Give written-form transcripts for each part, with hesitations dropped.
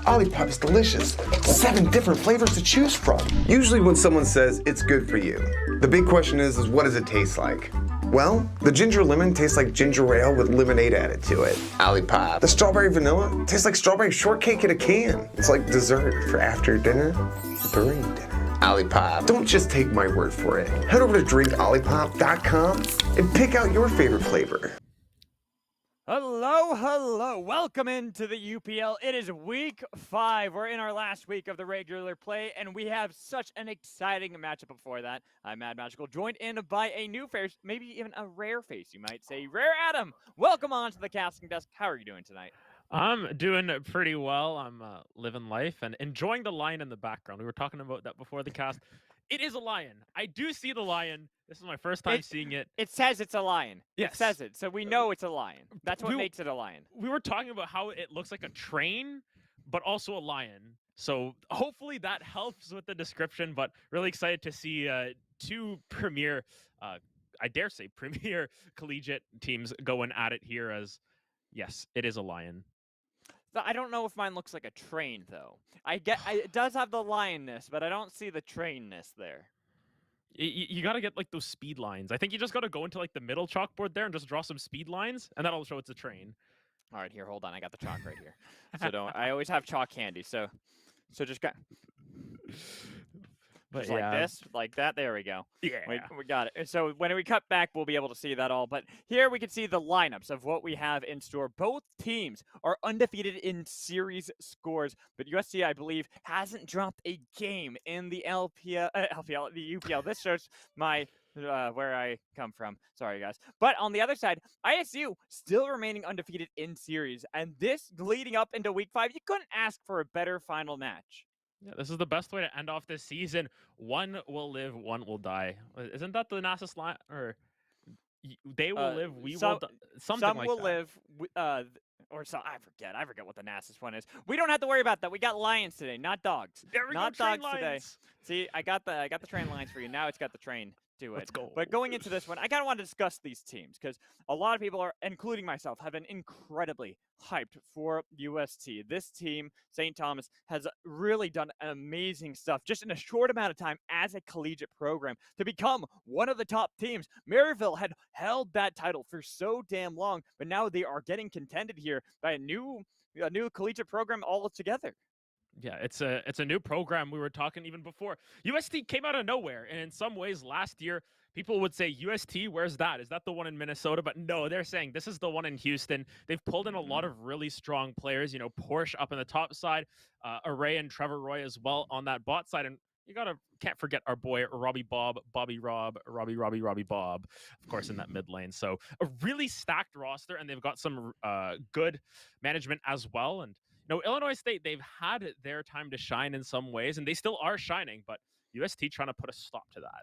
Olipop is delicious. 7 different flavors to choose from. Usually when someone says it's good for you, the big question is what does it taste like? Well, the ginger lemon tastes like ginger ale with lemonade added to it. Olipop. The strawberry vanilla tastes like strawberry shortcake in a can. It's like dessert for after dinner, during dinner. Olipop. Don't just take my word for it. Head over to drinkolipop.com and pick out your favorite flavor. Hello. Welcome into the UPL. It is week 5. We're in our last week of the regular play, and we have such an exciting matchup before that. I'm Mad Magical, joined in by a new face, maybe even a rare face, you might say. Rare Adam, welcome on to the casting desk. How are you doing tonight? I'm doing pretty well. I'm living life and enjoying the lion in the background. We were talking about that before the cast. It is a lion. I do see the lion. This is my first time seeing it. It says it's a lion. Yes. It says it, so we know it's a lion. That's what makes it a lion. We were talking about how it looks like a train, but also a lion. So hopefully that helps with the description, but really excited to see 2 premier, I dare say premier collegiate teams going at it here as, yes, it is a lion. I don't know if mine looks like a train, though. It does have the lionness, but I don't see the trainness there. You got to get like those speed lines. I think you just got to go into like the middle chalkboard there and just draw some speed lines, and that'll show it's a train. All right, here, hold on. I got the chalk right here. So I always have chalk handy. So just got. But just like this, like that. There we go. Yeah. We got it. So when we cut back, we'll be able to see that all. But here we can see the lineups of what we have in store. Both teams are undefeated in series scores, but USC, I believe, hasn't dropped a game in the the UPL. This shows my where I come from. Sorry, guys. But on the other side, ISU still remaining undefeated in series, and this leading up into week 5, you couldn't ask for a better final match. Yeah, this is the best way to end off this season. One will live, one will die. Isn't that the Nasus line? Or they will live, we will die. Something some like will that. live, or so I forget what the Nasus one is. We don't have to worry about that. We got lions today, not dogs. There we not go, dogs train today. lines. See, I got the train lines for you. Now it's got the train to it. Let's go. But going into this one, I kind of want to discuss these teams because a lot of people are, including myself, have been incredibly hyped for UST. This team, St. Thomas, has really done amazing stuff just in a short amount of time as a collegiate program to become one of the top teams. Maryville had held that title for so damn long, but now they are getting contended here by a new collegiate program altogether. Yeah, it's a new program. We were talking even before. UST came out of nowhere, and in some ways last year, people would say, UST, where's that? Is that the one in Minnesota? But no, they're saying this is the one in Houston. They've pulled in a lot of really strong players, Porsche up on the top side, Array and Trevor Roy as well on that bot side. And you can't forget our boy, Robbie Bob, Bobby Rob, Robbie Bob, of course, in that mid lane. So a really stacked roster, and they've got some good management as well. And Illinois State, they've had their time to shine in some ways, and they still are shining, but UST trying to put a stop to that.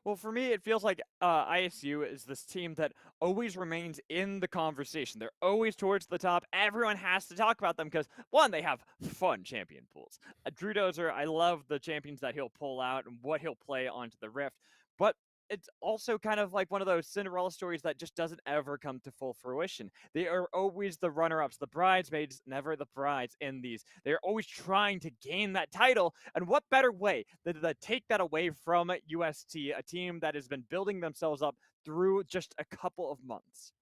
Well, for me, it feels like ISU is this team that always remains in the conversation. They're always towards the top. Everyone has to talk about them because, one, they have fun champion pools. Drew Dozer, I love the champions that he'll pull out and what he'll play onto the Rift, but it's also kind of like one of those Cinderella stories that just doesn't ever come to full fruition. They are always the runner-ups, the bridesmaids, never the brides in these. They're always trying to gain that title, and what better way than to take that away from UST, a team that has been building themselves up through just a couple of months.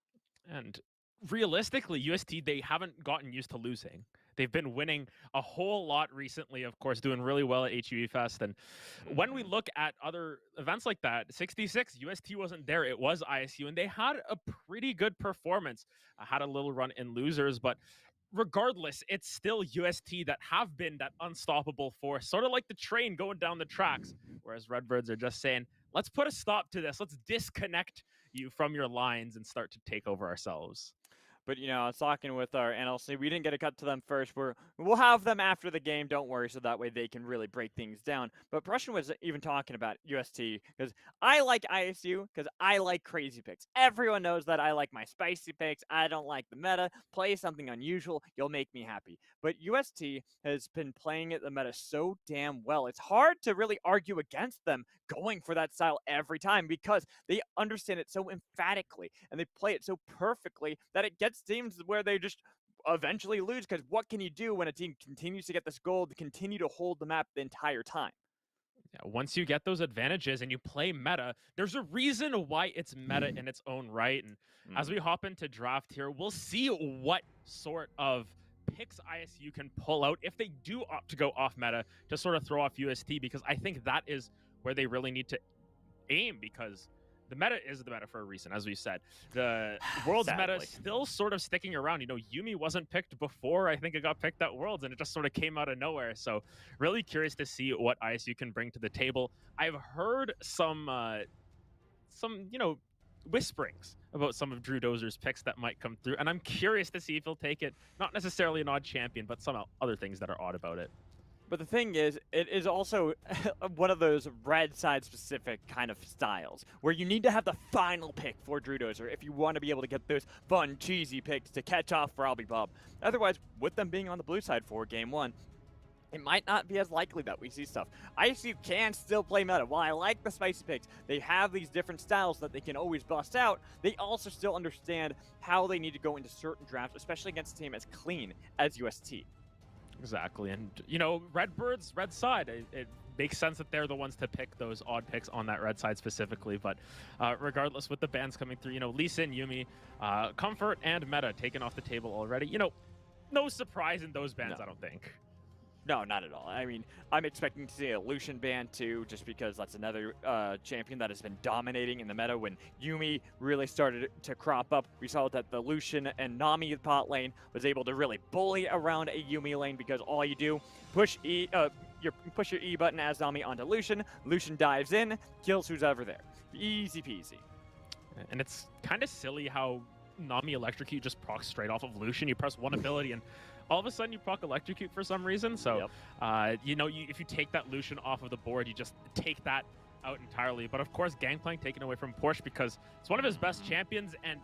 And realistically, UST, they haven't gotten used to losing. They've been winning a whole lot recently, of course, doing really well at HUE Fest. And when we look at other events like that, 66, UST wasn't there. It was ISU, and they had a pretty good performance. Had a little run in losers, but regardless, it's still UST that have been that unstoppable force, sort of like the train going down the tracks, whereas Redbirds are just saying, let's put a stop to this. Let's disconnect you from your lines and start to take over ourselves. But, I was talking with our NLC. We didn't get a cut to them first. We'll have them after the game. Don't worry. So that way they can really break things down. But Prussian was even talking about UST because I like ISU because I like crazy picks. Everyone knows that I like my spicy picks. I don't like the meta. Play something unusual. You'll make me happy. But UST has been playing the meta so damn well. It's hard to really argue against them going for that style every time because they understand it so emphatically and they play it so perfectly that it gets teams where they just eventually lose, because what can you do when a team continues to get this gold to continue to hold the map the entire time? Yeah, once you get those advantages and you play meta, there's a reason why it's meta in its own right. And as we hop into draft here, we'll see what sort of picks ISU can pull out if they do opt to go off meta to sort of throw off UST, because I think that is where they really need to aim, because the meta is the meta for a reason, as we said. The Worlds meta is still sort of sticking around. You know, Yuumi wasn't picked before. I think it got picked at Worlds, and it just sort of came out of nowhere. So really curious to see what ISU can bring to the table. I've heard some whisperings about some of Drew Dozer's picks that might come through, and I'm curious to see if he'll take it. Not necessarily an odd champion, but some other things that are odd about it. But the thing is, it is also one of those red side specific kind of styles where you need to have the final pick for Drew Dozer if you want to be able to get those fun, cheesy picks to catch off for Albie Bob. Otherwise, with them being on the blue side for game one, it might not be as likely that we see stuff. ISU can still play meta. While I like the spicy picks, they have these different styles that they can always bust out. They also still understand how they need to go into certain drafts, especially against a team as clean as UST. Exactly. And, you know, Redbirds, red side, it makes sense that they're the ones to pick those odd picks on that red side specifically. But regardless, with the bans coming through, you know, Lee Sin, Yuumi, Comfort, and Meta taken off the table already. You know, no surprise in those bans, no. I don't think. No, not at all. I mean, I'm expecting to see a Lucian ban too, just because that's another champion that has been dominating in the meta. When Yuumi really started to crop up, we saw that the Lucian and Nami bot lane was able to really bully around a Yuumi lane, because all you do, push your E button as Nami onto Lucian, Lucian dives in, kills who's ever there. Easy peasy. And it's kind of silly how Nami Electrocute just procs straight off of Lucian. You press one ability and all of a sudden you proc Electrocute for some reason. So, you know, if you take that Lucian off of the board, you just take that out entirely. But of course, Gangplank taken away from Porsche because it's one of his best champions. And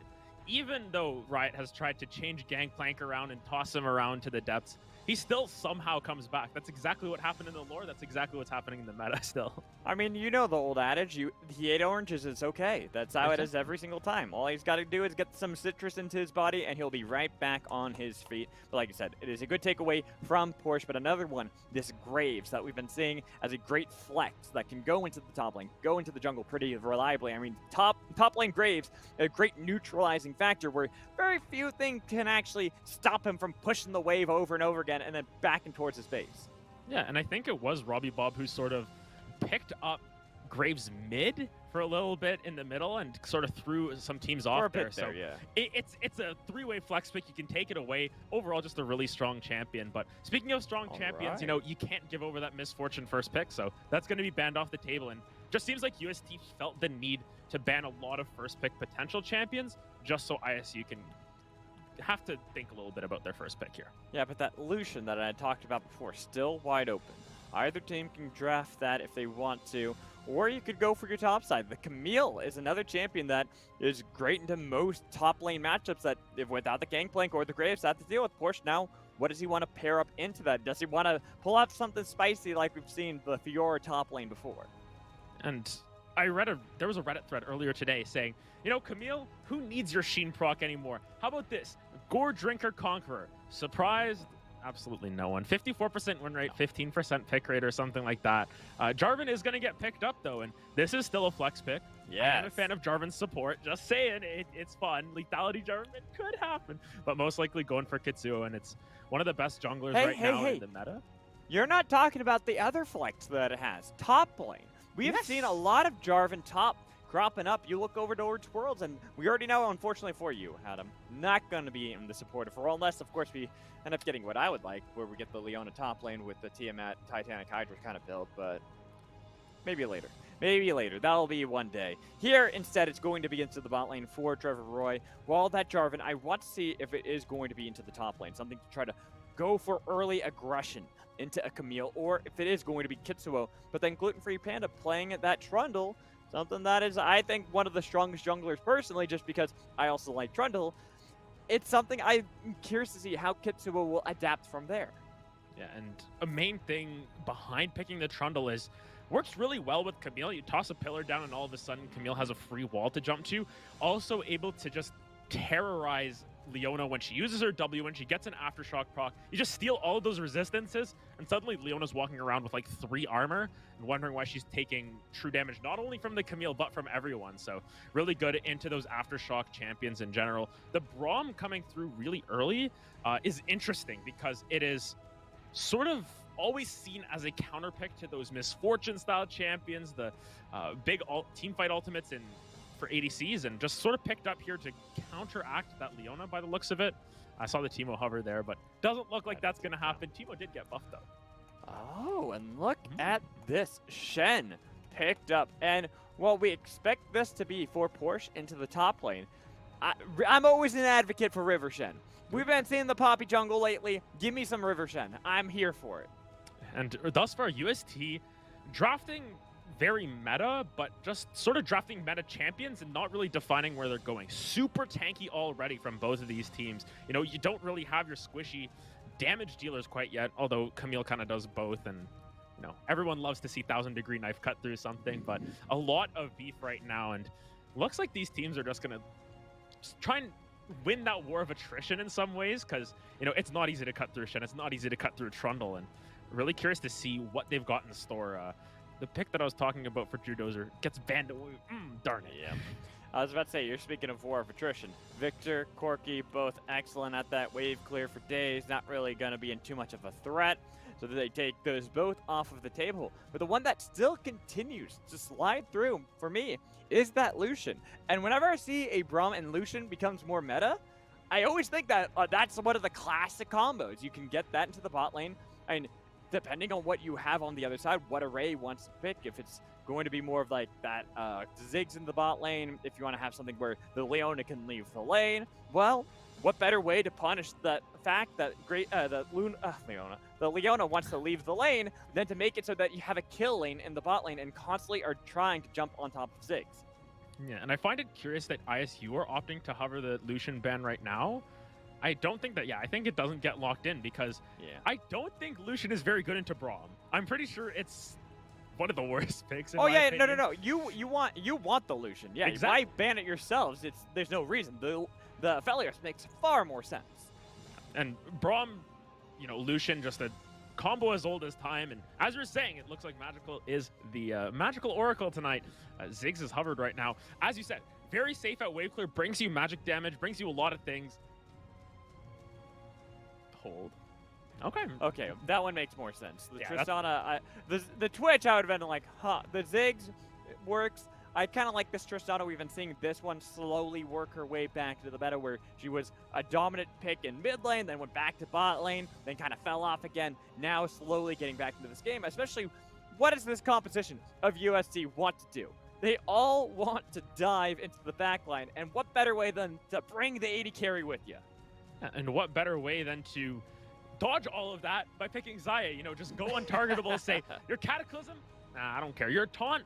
even though Riot has tried to change Gangplank around and toss him around to the depths, he still somehow comes back. That's exactly what happened in the lore. That's exactly what's happening in the meta still. I mean, you know the old adage, he ate oranges, it's okay. That's how it is every single time. All he's got to do is get some citrus into his body, and he'll be right back on his feet. But like I said, it is a good takeaway from Porsche. But another one, this Graves that we've been seeing as a great flex that can go into the top lane, go into the jungle pretty reliably. I mean, top lane Graves, a great neutralizing factor where very few things can actually stop him from pushing the wave over and over again and then back and towards his base. Yeah, and I think it was Robbie Bob who sort of picked up Graves mid for a little bit in the middle and sort of threw some teams off there. So yeah. It's a three-way flex pick. You can take it away. Overall, just a really strong champion. But speaking of strong champions, you know, you can't give over that misfortune first pick. So that's going to be banned off the table. And just seems like UST felt the need to ban a lot of first pick potential champions just so ISU can have to think a little bit about their first pick here. Yeah, but that Lucian that I had talked about before, still wide open. Either team can draft that if they want to, or you could go for your top side. The Camille is another champion that is great into most top lane matchups that, if without the Gangplank or the Graves, have to deal with. Porsche now, what does he want to pair up into that? Does he want to pull out something spicy like we've seen the Fiora top lane before? And there was a Reddit thread earlier today saying, you know, Camille, who needs your Sheen proc anymore? How about this? Gore Drinker Conqueror. Surprised? Absolutely no one. 54% win rate, 15% pick rate or something like that. Jarvan is going to get picked up, though, and this is still a flex pick. Yeah, I'm a fan of Jarvan's support. Just saying, it's fun. Lethality Jarvan could happen, but most likely going for Kitsuo, and it's one of the best junglers now in the meta. You're not talking about the other flex that it has. Top lane. We have seen a lot of Jarvan top cropping up. You look over towards Worlds, and we already know, unfortunately for you, Adam, not going to be in the supportive role, unless, of course, we end up getting what I would like, where we get the Leona top lane with the Tiamat Titanic Hydra kind of build, but maybe later. Maybe later. That'll be one day. Here, instead, it's going to be into the bot lane for Trevor Roy. While that Jarvan, I want to see if it is going to be into the top lane, something to try to go for early aggression into a Camille, or if it is going to be Kitsuo, but then Gluten-Free Panda playing at that Trundle, something that is, I think, one of the strongest junglers personally, just because I also like Trundle. It's something I'm curious to see how Kitsuo will adapt from there. Yeah, and a main thing behind picking the Trundle is, works really well with Camille. You toss a pillar down and all of a sudden Camille has a free wall to jump to. Also able to just terrorize Leona, when she uses her W, when she gets an Aftershock proc, you just steal all of those resistances, and suddenly Leona's walking around with like 3 armor and wondering why she's taking true damage, not only from the Camille, but from everyone. So really good into those Aftershock champions in general. The Braum coming through really early is interesting because it is sort of always seen as a counterpick to those Misfortune-style champions, the big teamfight ultimates for ADCs, and just sort of picked up here to counteract that Leona by the looks of it. I saw the Teemo hover there, but doesn't look like that's going to happen. Teemo did get buffed, though. Oh, and look at this. Shen picked up. And, well, we expect this to be for Porsche into the top lane. I'm always an advocate for River Shen. We've been seeing the Poppy jungle lately. Give me some River Shen. I'm here for it. And thus far, UST drafting very meta, but just sort of drafting meta champions and not really defining where they're going. Super tanky already from both of these teams. You know, you don't really have your squishy damage dealers quite yet, although Camille kind of does both. And, you know, everyone loves to see 1000-degree knife cut through something, but a lot of beef right now. And looks like these teams are just going to try and win that war of attrition in some ways, because, you know, it's not easy to cut through Shen. It's not easy to cut through Trundle, and really curious to see what they've got in store. The pick that I was talking about for Drudozer gets banned away. Darn it. Yeah. I was about to say, you're speaking of war of attrition. Victor, Corki, both excellent at that. Wave clear for days. Not really going to be in too much of a threat. So they take those both off of the table. But the one that still continues to slide through, for me, is that Lucian. And whenever I see a Braum and Lucian becomes more meta, I always think that that's one of the classic combos. You can get that into the bot lane. And depending on what you have on the other side, what array wants to pick, if it's going to be more of like that Ziggs in the bot lane, if you want to have something where the Leona can leave the lane, well, what better way to punish the fact that Leona wants to leave the lane than to make it so that you have a kill lane in the bot lane and constantly are trying to jump on top of Ziggs. Yeah, and I find it curious that ISU are opting to hover the Lucian ban right now. I don't think that, I think it doesn't get locked in because I don't think Lucian is very good into Braum. I'm pretty sure it's one of the worst picks in my opinion. No. You want the Lucian. Yeah, exactly. Why ban it yourselves? There's no reason. The Felios makes far more sense. And Braum, you know, Lucian, just a combo as old as time. And as we're saying, it looks like Magical is the Magical Oracle tonight. Ziggs is hovered right now. As you said, very safe at wave clear, brings you magic damage, brings you a lot of things. Hold. Okay, that one makes more sense. The Tristana, the Twitch, I would have been like, the Ziggs works. I kind of like this Tristana. We've been seeing this one slowly work her way back to the meta where she was a dominant pick in mid lane, then went back to bot lane, then kind of fell off again. Now slowly getting back into this game, especially what does this composition of USC want to do? They all want to dive into the backline, and what better way than to bring the AD carry with you? And what better way than to dodge all of that by picking Xayah? You know, just go untargetable, say, your Cataclysm? Nah, I don't care. Your Taunt?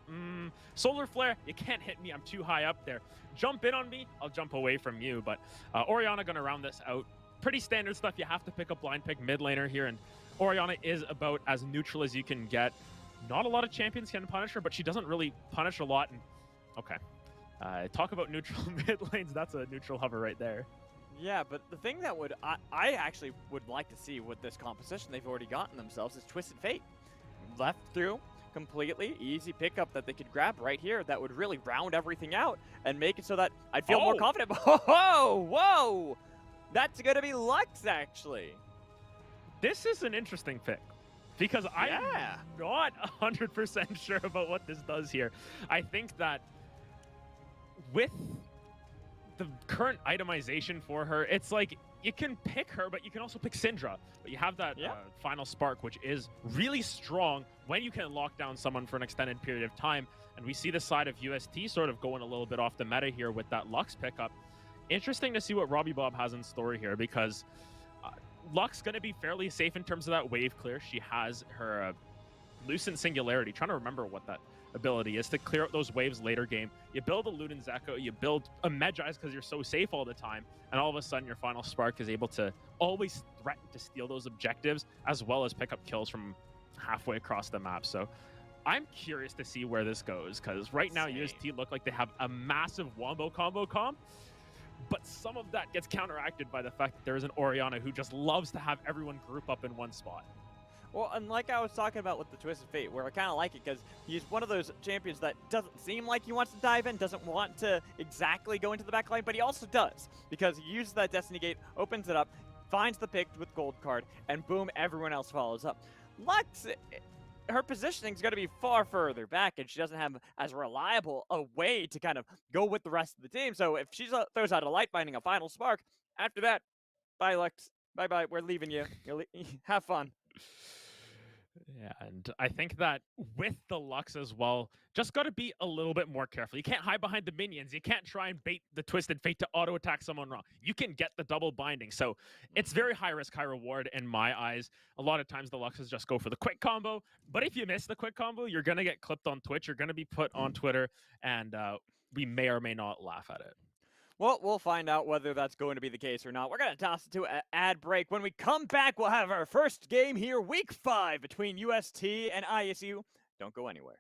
Solar Flare? You can't hit me. I'm too high up there. Jump in on me? I'll jump away from you. But Orianna going to round this out. Pretty standard stuff. You have to pick a blind pick mid laner here, and Orianna is about as neutral as you can get. Not a lot of champions can punish her, but she doesn't really punish a lot. And okay. Talk about neutral mid lanes. That's a neutral hover right there. Yeah, but the thing that I actually would like to see with this composition they've already gotten themselves is Twisted Fate. Left through completely easy pickup that they could grab right here that would really round everything out and make it so that I'd feel more confident. Whoa! That's going to be Lux, actually. This is an interesting pick because I'm not 100% sure about what this does here. I think that with the current itemization for her, it's like you can pick her, but you can also pick Syndra. But you have that final spark, which is really strong when you can lock down someone for an extended period of time. And we see the side of UST sort of going a little bit off the meta here with that Lux pickup. Interesting to see what Robbie Bob has in store here because Lux going to be fairly safe in terms of that wave clear. She has her Lucent Singularity. Trying to remember what that ability is to clear out those waves later game. You build a Luden's Echo, you build a Medjai's because you're so safe all the time, and all of a sudden your final spark is able to always threaten to steal those objectives as well as pick up kills from halfway across the map. So I'm curious to see where this goes because right now UST look like they have a massive Wombo combo comp, but some of that gets counteracted by the fact that there is an Orianna who just loves to have everyone group up in one spot. Well, and like I was talking about with the Twisted Fate, where I kind of like it because he's one of those champions that doesn't seem like he wants to dive in, doesn't want to exactly go into the back line, but he also does because he uses that Destiny Gate, opens it up, finds the pick with gold card, and boom, everyone else follows up. Lux, her positioning is going to be far further back, and she doesn't have as reliable a way to kind of go with the rest of the team. So if she throws out a light binding, a final spark, after that, bye Lux, bye-bye, we're leaving you. Have fun. Yeah, and I think that with the Lux as well, just got to be a little bit more careful. You can't hide behind the minions. You can't try and bait the Twisted Fate to auto-attack someone wrong. You can get the double binding. So it's very high risk, high reward in my eyes. A lot of times the Luxes just go for the quick combo. But if you miss the quick combo, you're going to get clipped on Twitch. You're going to be put on Twitter, and we may or may not laugh at it. Well, we'll find out whether that's going to be the case or not. We're going to toss it to an ad break. When we come back, we'll have our first game here, Week 5, between UST and ISU. Don't go anywhere.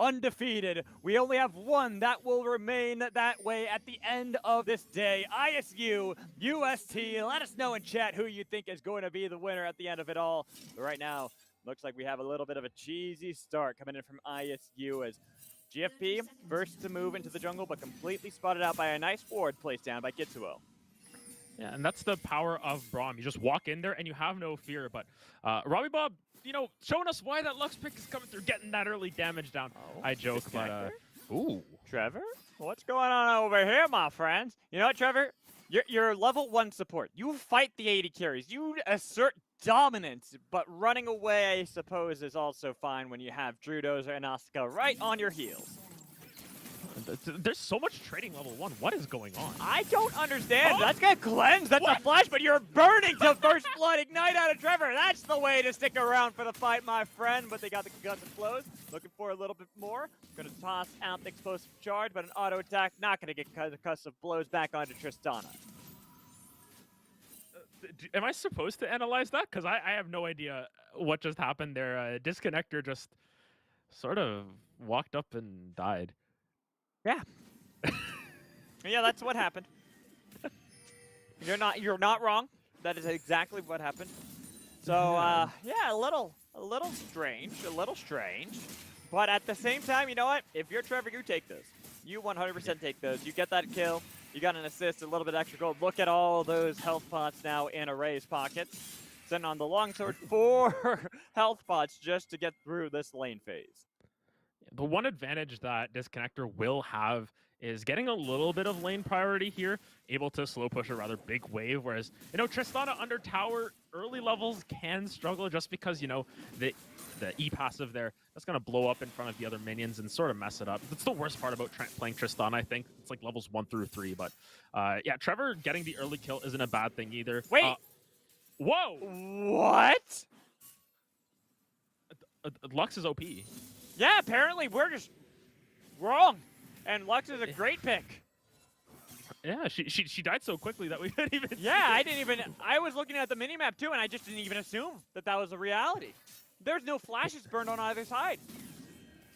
Undefeated. We only have one that will remain that way at the end of this day. ISU, UST. Let us know in chat who you think is going to be the winner at the end of it all. But right now, looks like we have a little bit of a cheesy start coming in from ISU as GFP first to move into the jungle, but completely spotted out by a nice ward placed down by Kitsuo. Yeah, and that's the power of Braum. You just walk in there and you have no fear. But Robbie Bob, you know, showing us why that Lux pick is coming through, getting that early damage down. Oh, I joke, but ooh, Trevor, what's going on over here, my friends? You know what, Trevor? You're level 1 support. You fight the 80 carries. You assert dominance, but running away, I suppose, is also fine when you have Drudozer and Asuka right on your heels. there's so much trading level 1. What is going on? I don't understand. Oh. That's gonna cleanse. That's a flash, but you're burning to first blood. Ignite out of Trevor. That's the way to stick around for the fight, my friend. But they got the concussive blows. Looking for a little bit more. Gonna toss out the explosive charge, but an auto attack not gonna get concussive blows back onto Tristana. Am I supposed to analyze that? Because I have no idea what just happened there. Disconnector just sort of walked up and died. Yeah. Yeah, that's what happened. You're not wrong. That is exactly what happened. So yeah, a little strange, But at the same time, you know what? If you're Trevor, you take those. You 100% take those. You get that kill. You got an assist, a little bit extra gold. Look at all those health pots now in Array's pockets. Sitting on the longsword, 4 health pots just to get through this lane phase. The one advantage that Disconnector will have is getting a little bit of lane priority here, able to slow push a rather big wave, whereas, you know, Tristana under tower, early levels can struggle just because, you know, the E-passive there, that's going to blow up in front of the other minions and sort of mess it up. That's the worst part about playing Tristana, I think. It's like levels 1 through 3, but yeah, Trevor getting the early kill isn't a bad thing either. Wait! Whoa! What? Lux is OP. Yeah, apparently we're just wrong. And Lux is a great pick. Yeah, she died so quickly that we didn't even I was looking at the minimap too, and I just didn't even assume that that was a reality. There's no flashes burned on either side.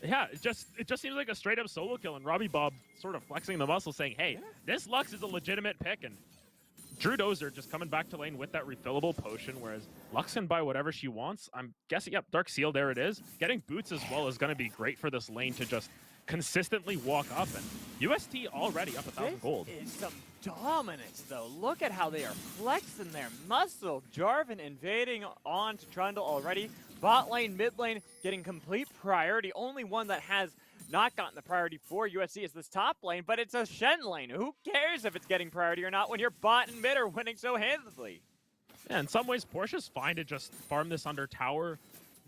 Yeah, it just seems like a straight up solo kill, and Robbie Bob sort of flexing the muscle saying, hey, this Lux is a legitimate pick, and Drudozer just coming back to lane with that refillable potion, whereas Lux can buy whatever she wants. I'm guessing, yep, Dark Seal, there it is. Getting boots as well is going to be great for this lane to just consistently walk up, and UST already up 1,000 gold. This is some dominance, though. Look at how they are flexing their muscle. Jarvan invading onto Trundle already. Bot lane, mid lane, getting complete priority. Only one that has not gotten the priority for USC is this top lane, but it's a Shen lane. Who cares if it's getting priority or not when your bot and mid are winning so handedly? Yeah, in some ways, Porsche's fine to just farm this under tower,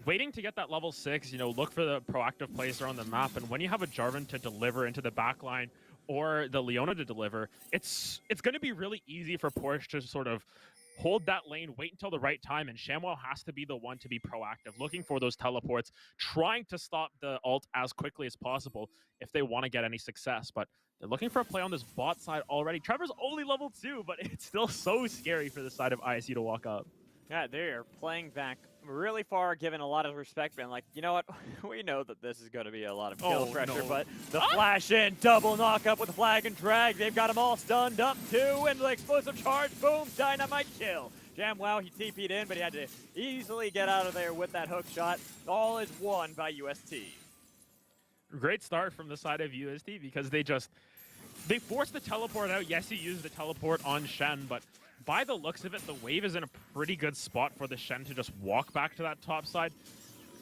waiting to get that level 6, you know, look for the proactive plays around the map, and when you have a Jarvan to deliver into the backline or the Leona to deliver, it's going to be really easy for Porsche to sort of hold that lane, wait until the right time, and ShamWow has to be the one to be proactive, looking for those teleports, trying to stop the ult as quickly as possible if they want to get any success. But they're looking for a play on this bot side already. Trevor's only level 2, but it's still so scary for the side of ISU to walk up. Yeah, they are playing back really far, giving a lot of respect, being like, you know what, we know that this is going to be a lot of kill pressure, but the flash in, double knock up with the flag and drag, they've got them all stunned up too, and the explosive charge, boom, dynamite kill. ShamWow, he TP'd in, but he had to easily get out of there with that hook shot. All is won by UST. Great start from the side of UST because they forced the teleport out. Yes, he used the teleport on Shen, but by the looks of it, the wave is in a pretty good spot for the Shen to just walk back to that top side.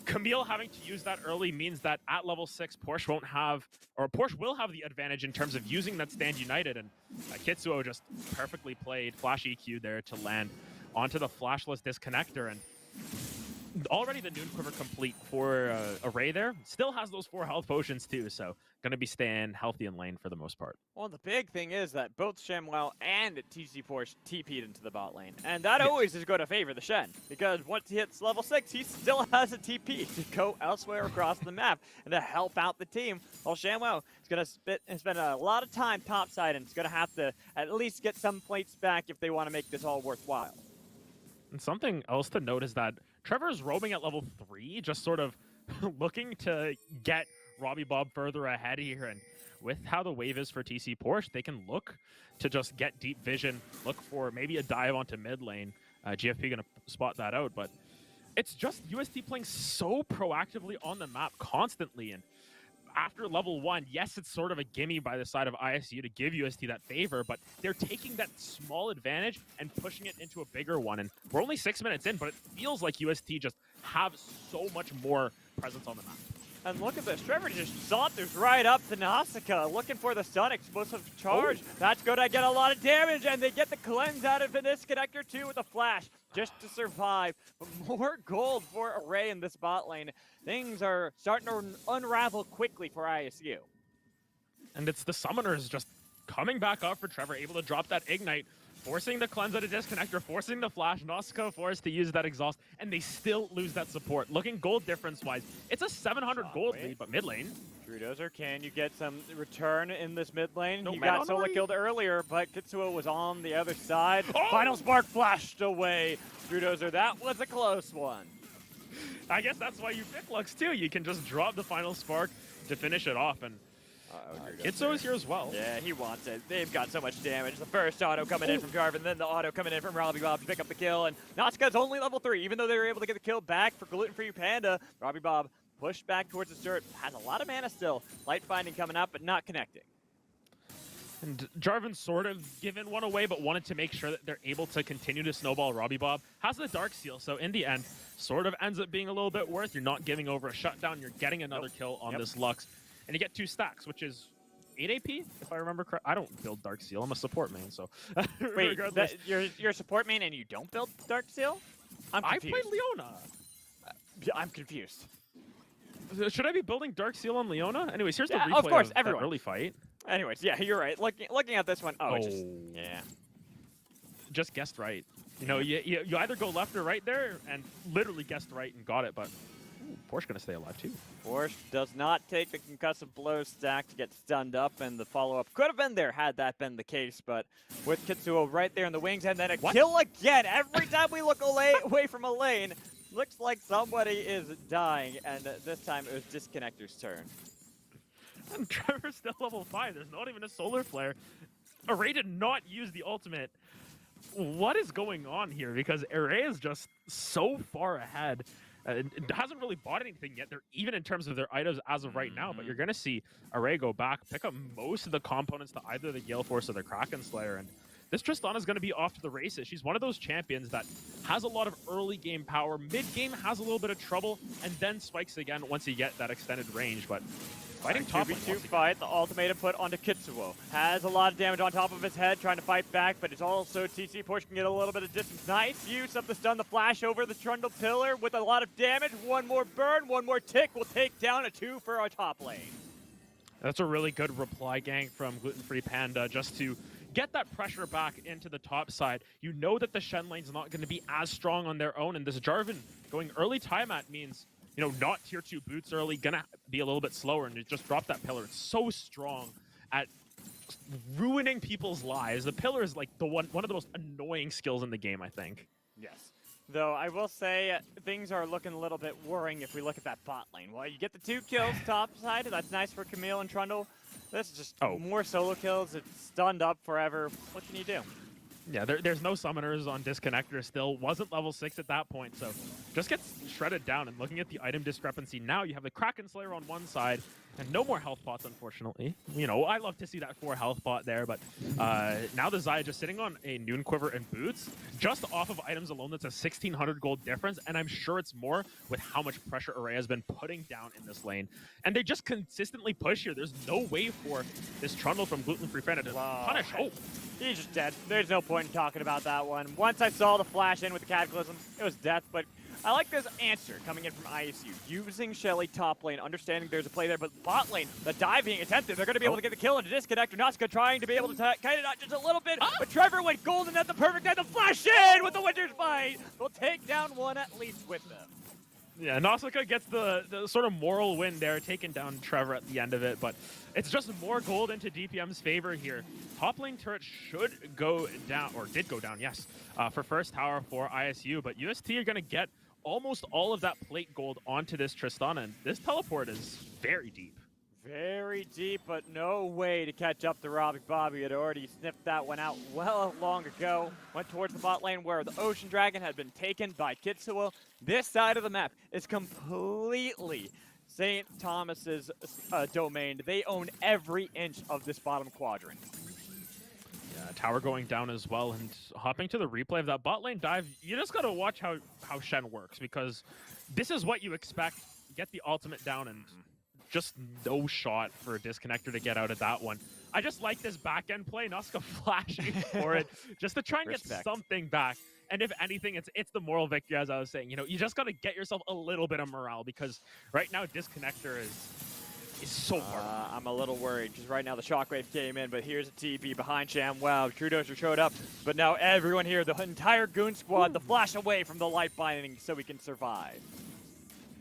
Camille having to use that early means that at level 6, Porsche won't have, or Porsche will have the advantage in terms of using that Stand United, and Kitsuo just perfectly played Flash EQ there to land onto the flashless disconnector, and already the Noon Quiver complete for Array there. Still has those 4 health potions too, so going to be staying healthy in lane for the most part. Well, the big thing is that both ShamWow and TC Porsche TP'd into the bot lane, and that always is going to favor the Shen, because once he hits level 6, he still has a TP to go elsewhere across the map and to help out the team, while ShamWow is going to spend a lot of time topside and is going to have to at least get some plates back if they want to make this all worthwhile. And something else to note is that Trevor's roaming at level 3, just sort of looking to get Robbie Bob further ahead here. And with how the wave is for TC Porsche, they can look to just get deep vision, look for maybe a dive onto mid lane. GFP going to spot that out, but it's just UST playing so proactively on the map constantly. And after level 1, yes, it's sort of a gimme by the side of ISU to give UST that favor, but they're taking that small advantage and pushing it into a bigger one. And we're only 6 minutes in, but it feels like UST just have so much more presence on the map. And look at this, Trevor just saunters right up to Nausicaa, looking for the stun explosive charge. That's going to get a lot of damage, and they get the cleanse out of the disconnector too with a flash, just to survive. But more gold for Array in this bot lane. Things are starting to unravel quickly for ISU. And it's the summoners just coming back up for Trevor, able to drop that ignite, forcing the cleanse out of disconnector, forcing the flash, Nausicaa forced to use that exhaust, and they still lose that support. Looking gold difference-wise, it's a 700 gold lead, but mid lane. Drudozer, can you get some return in this mid lane? No, he got solo killed earlier, but Kitsuo was on the other side. Final spark flashed away. Drudozer, that was a close one. I guess that's why you pick Lux too. You can just drop the final spark to finish it off, and Kitsuo is here as well. Yeah, he wants it. They've got so much damage. The first auto coming in from Jarvan, then the auto coming in from Robbie Bob to pick up the kill, and Nausicaa's only level 3. Even though they were able to get the kill back for gluten-free Panda, Robbie Bob pushed back towards the turret, has a lot of mana still. Light Finding coming up, but not connecting. And Jarvan sort of given one away, but wanted to make sure that they're able to continue to snowball Robbie Bob. Has the Dark Seal, so in the end, sort of ends up being a little bit worth. You're not giving over a shutdown, you're getting another kill on this Lux. And you get 2 stacks, which is 8 AP, if I remember correct. I don't build Dark Seal, I'm a support main, so Wait, you're a support main and you don't build Dark Seal? I played Leona. I'm confused. Should I be building Dark Seal on Leona? Anyways, here's the replay of course, that everyone. early fight. Anyways, yeah, you're right. Looking at this one, Just guessed right. You know, you either go left or right there, and literally guessed right and got it, but Porsche gonna stay alive too. Porsche does not take the concussive blow stack to get stunned up, and the follow-up could have been there had that been the case, but with Kitsuo right there in the wings, and then a kill again. Every time we look away from a lane, looks like somebody is dying, and this time it was Disconnector's turn. And Trevor's still level 5. There's not even a solar flare. Array did not use the ultimate. What is going on here? Because Array is just so far ahead. It hasn't really bought anything yet. They're even in terms of their items as of right now, but you're going to see Array go back, pick up most of the components to either the Gale Force or the Kraken Slayer, and this Tristana is going to be off to the races. She's one of those champions that has a lot of early game power, mid game has a little bit of trouble, and then spikes again once you get that extended range, but fighting top 2v2 fight, the ultimatum put onto Kitsuo. Has a lot of damage on top of his head, trying to fight back, but it's also TC push can get a little bit of distance. Nice use of the stun, the flash over the Trundle pillar with a lot of damage. One more burn, one more tick will take down a 2 for our top lane. That's a really good reply gank from Gluten Free Panda just to get that pressure back into the top side. You know that the Shen lane's not going to be as strong on their own, and this Jarvan going early Tiamat means, you know, not tier 2 boots early, gonna be a little bit slower, and just drop that pillar. It's so strong at ruining people's lives. The pillar is like one of the most annoying skills in the game, I think. Yes. Though I will say things are looking a little bit worrying if we look at that bot lane. Well, you get the 2 kills top side. That's nice for Camille and Trundle. This is just more solo kills. It's stunned up forever. What can you do? Yeah, there's no summoners on Disconnector still. Wasn't level 6 at that point, so just gets shredded down. And looking at the item discrepancy now, you have the Kraken Slayer on one side, and no more health pots, unfortunately. You know, I love to see that 4 health pot there, but now the Xayah just sitting on a Noon Quiver and boots. Just off of items alone, that's a 1,600 gold difference, and I'm sure it's more with how much pressure Array has been putting down in this lane. And they just consistently push here. There's no way for this Trundle from Gluten Free Panda to punish. Oh, he's just dead. There's no point in talking about that one. Once I saw the flash in with the Cataclysm, it was death, but I like this answer coming in from ISU. Using Shelly top lane, understanding there's a play there, but bot lane, the dive being attempted, they're going to be able to get the kill into Disconnector. Nazca trying to be able to kind of not just a little bit, but Trevor went golden at the perfect time to flash in with the Winter's Fight. They'll take down one at least with them. Yeah, Nausicaa gets the sort of moral win there, taking down Trevor at the end of it, but it's just more gold into DPM's favor here. Top lane turret should go down, or did go down, yes, for first tower for ISU, but UST are going to get almost all of that plate gold onto this Tristana, and this teleport is very deep. Very deep, but no way to catch up to Robbie Bobby. Had already sniffed that one out well long ago. Went towards the bot lane where the Ocean Dragon had been taken by Kitsuo. This side of the map is completely St. Thomas's domain. They own every inch of this bottom quadrant. Yeah, tower going down as well, and hopping to the replay of that bot lane dive, you just gotta watch how Shen works, because this is what you expect. Get the ultimate down, and just no shot for a Disconnector to get out of that one. I just like this back end play, Nazca flashing for it, just to try and get something back. And if anything, it's the moral victory, as I was saying. You know, you just gotta get yourself a little bit of morale, because right now Disconnector is so far. I'm a little worried, because right now the Shockwave came in, but here's a TP behind Sham. Wow, Trudozer showed up, but now everyone here, the entire Goon Squad, the flash away from the light binding so we can survive.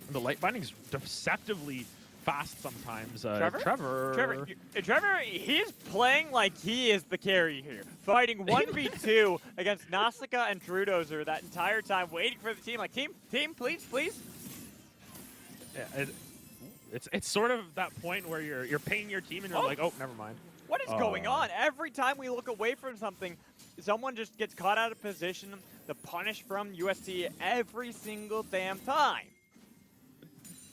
The light binding's deceptively fast sometimes. Trevor, he's playing like he is the carry here. Fighting 1v2 against Nausicaa and Trudozer that entire time, waiting for the team, like, team, please. Yeah, it's sort of that point where you're paying your team and you're like, oh, never mind. What is going on? Every time we look away from something, someone just gets caught out of position. The punish from UST every single damn time.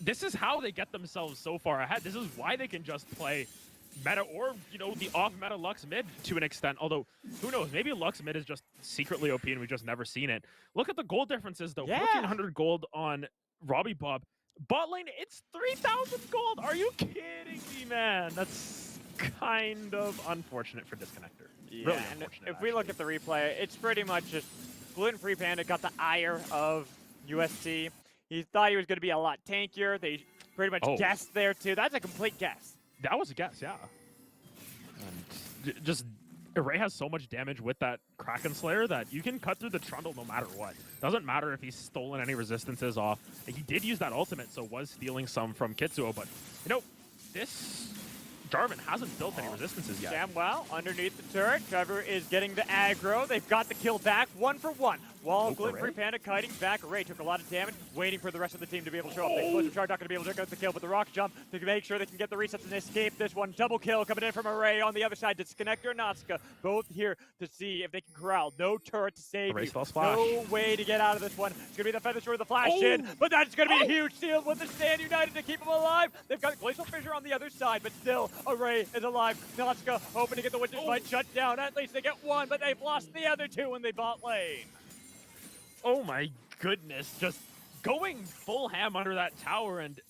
This is how they get themselves so far ahead. This is why they can just play meta or, you know, the off-meta Lux mid to an extent. Although, who knows? Maybe Lux mid is just secretly OP and we've just never seen it. Look at the gold differences, though. Yeah. 1,400 gold on Robbie Bob. Bot lane, it's 3,000 gold. Are you kidding me, man? That's kind of unfortunate for Disconnector. Yeah, really and unfortunate, if we look at the replay, it's pretty much just Gluten Free Panda got the ire of UST. He thought he was going to be a lot tankier. They pretty much guessed there, too. That's a complete guess. That was a guess, yeah. And just Array has so much damage with that Kraken Slayer that you can cut through the Trundle no matter what. Doesn't matter if he's stolen any resistances off. He did use that ultimate, so was stealing some from Kitsuo, but, you know, this Jarvan hasn't built any resistances yet. Damn well, underneath the turret, Trevor is getting the aggro. They've got the kill back, 1 for 1. While Nope, Gluten-Free Array. Panda kiting back, Array took a lot of damage, waiting for the rest of the team to be able to show up. The explosive charge not going to be able to get the kill, but the rocket jump to make sure they can get the resets and escape this one. Double kill coming in from Array on the other side. Disconnector and Natsuka both here to see if they can corral. No turret to save Array's you. false flash. No way to get out of this one. It's going to be the Feather Sword of the flash in, but that's going to be a huge steal with the Stand United to keep them alive. They've got Glacial Fissure on the other side, but still Array is alive. Natsuka hoping to get the Witch's Bite shut down. At least they get one, but they've lost the other two in the bot lane. Oh my goodness, just going full ham under that tower, and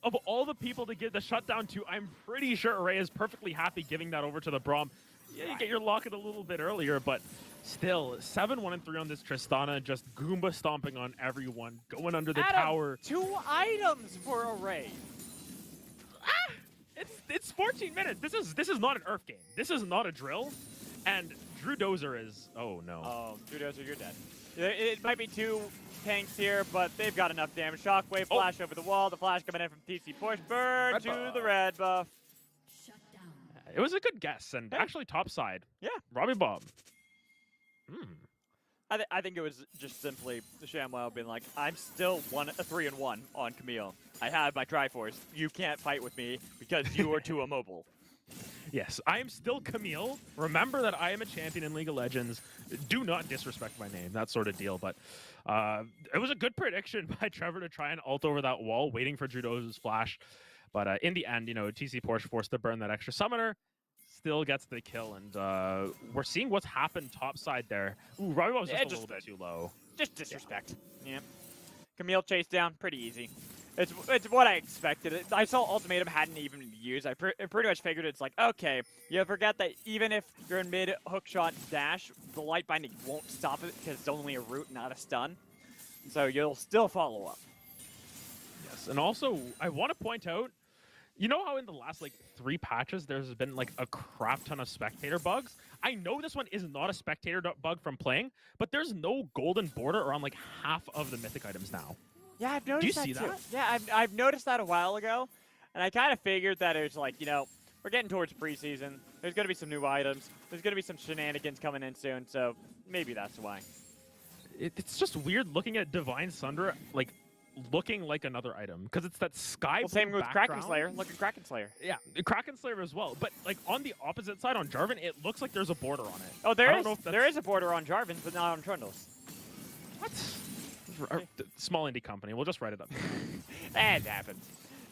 of all the people to give the shutdown to, I'm pretty sure Array is perfectly happy giving that over to the Braum. Yeah, you get your locket a little bit earlier, but still, 7-1-3 on this Tristana, just Goomba stomping on everyone, going under the tower. 2 items for Array. It's 14 minutes. This is not an Earth game. This is not a drill, and Drew Dozer is, oh no. Oh, Drew Dozer, you're dead. It might be 2 tanks here, but they've got enough damage. Shockwave, flash over the wall. The flash coming in from TC Push. Burn Red to buff. the red buff. It was a good guess, and Yeah. actually top side. Yeah. Robbie Bob. I think it was just simply the ShamWow being like, I'm still 3-1 on Camille. I have my Triforce. You can't fight with me because you are too immobile. Yes, I am still Camille. Remember that I am a champion in League of Legends. Do not disrespect my name, that sort of deal. But it was a good prediction by Trevor to try and ult over that wall, waiting for Drudoz's flash. But in the end, TC Porsche forced to burn that extra summoner. Still gets the kill, and we're seeing what's happened topside there. Ooh, Robbie was just a little bit too low. Just disrespect. Yeah. Camille chased down, pretty easy. It's what I expected. I saw Ultimatum hadn't even been used. I pretty much figured it's like, okay, you forget that even if you're in mid hookshot dash, the light binding won't stop it because it's only a root, not a stun. So you'll still follow up. Yes, and also I want to point out, you know how in the last 3 patches there's been a crap ton of spectator bugs? I know this one is not a spectator bug from playing, but there's no golden border around half of the mythic items now. Yeah, I've noticed Do you see too. that? Yeah, I've noticed that a while ago, and I kind of figured that it was we're getting towards preseason. There's going to be some new items. There's going to be some shenanigans coming in soon, so maybe that's why. It's just weird looking at Divine Sunder looking like another item, because it's that sky blue Same with background. Kraken Slayer. Look at Kraken Slayer. Yeah, Kraken Slayer as well. But on the opposite side on Jarvan, it looks like there's a border on it. Oh, I there don't is. know if that's- There is a border on Jarvan, but not on Trundles. What? Small indie company. We'll just write it up. It happens.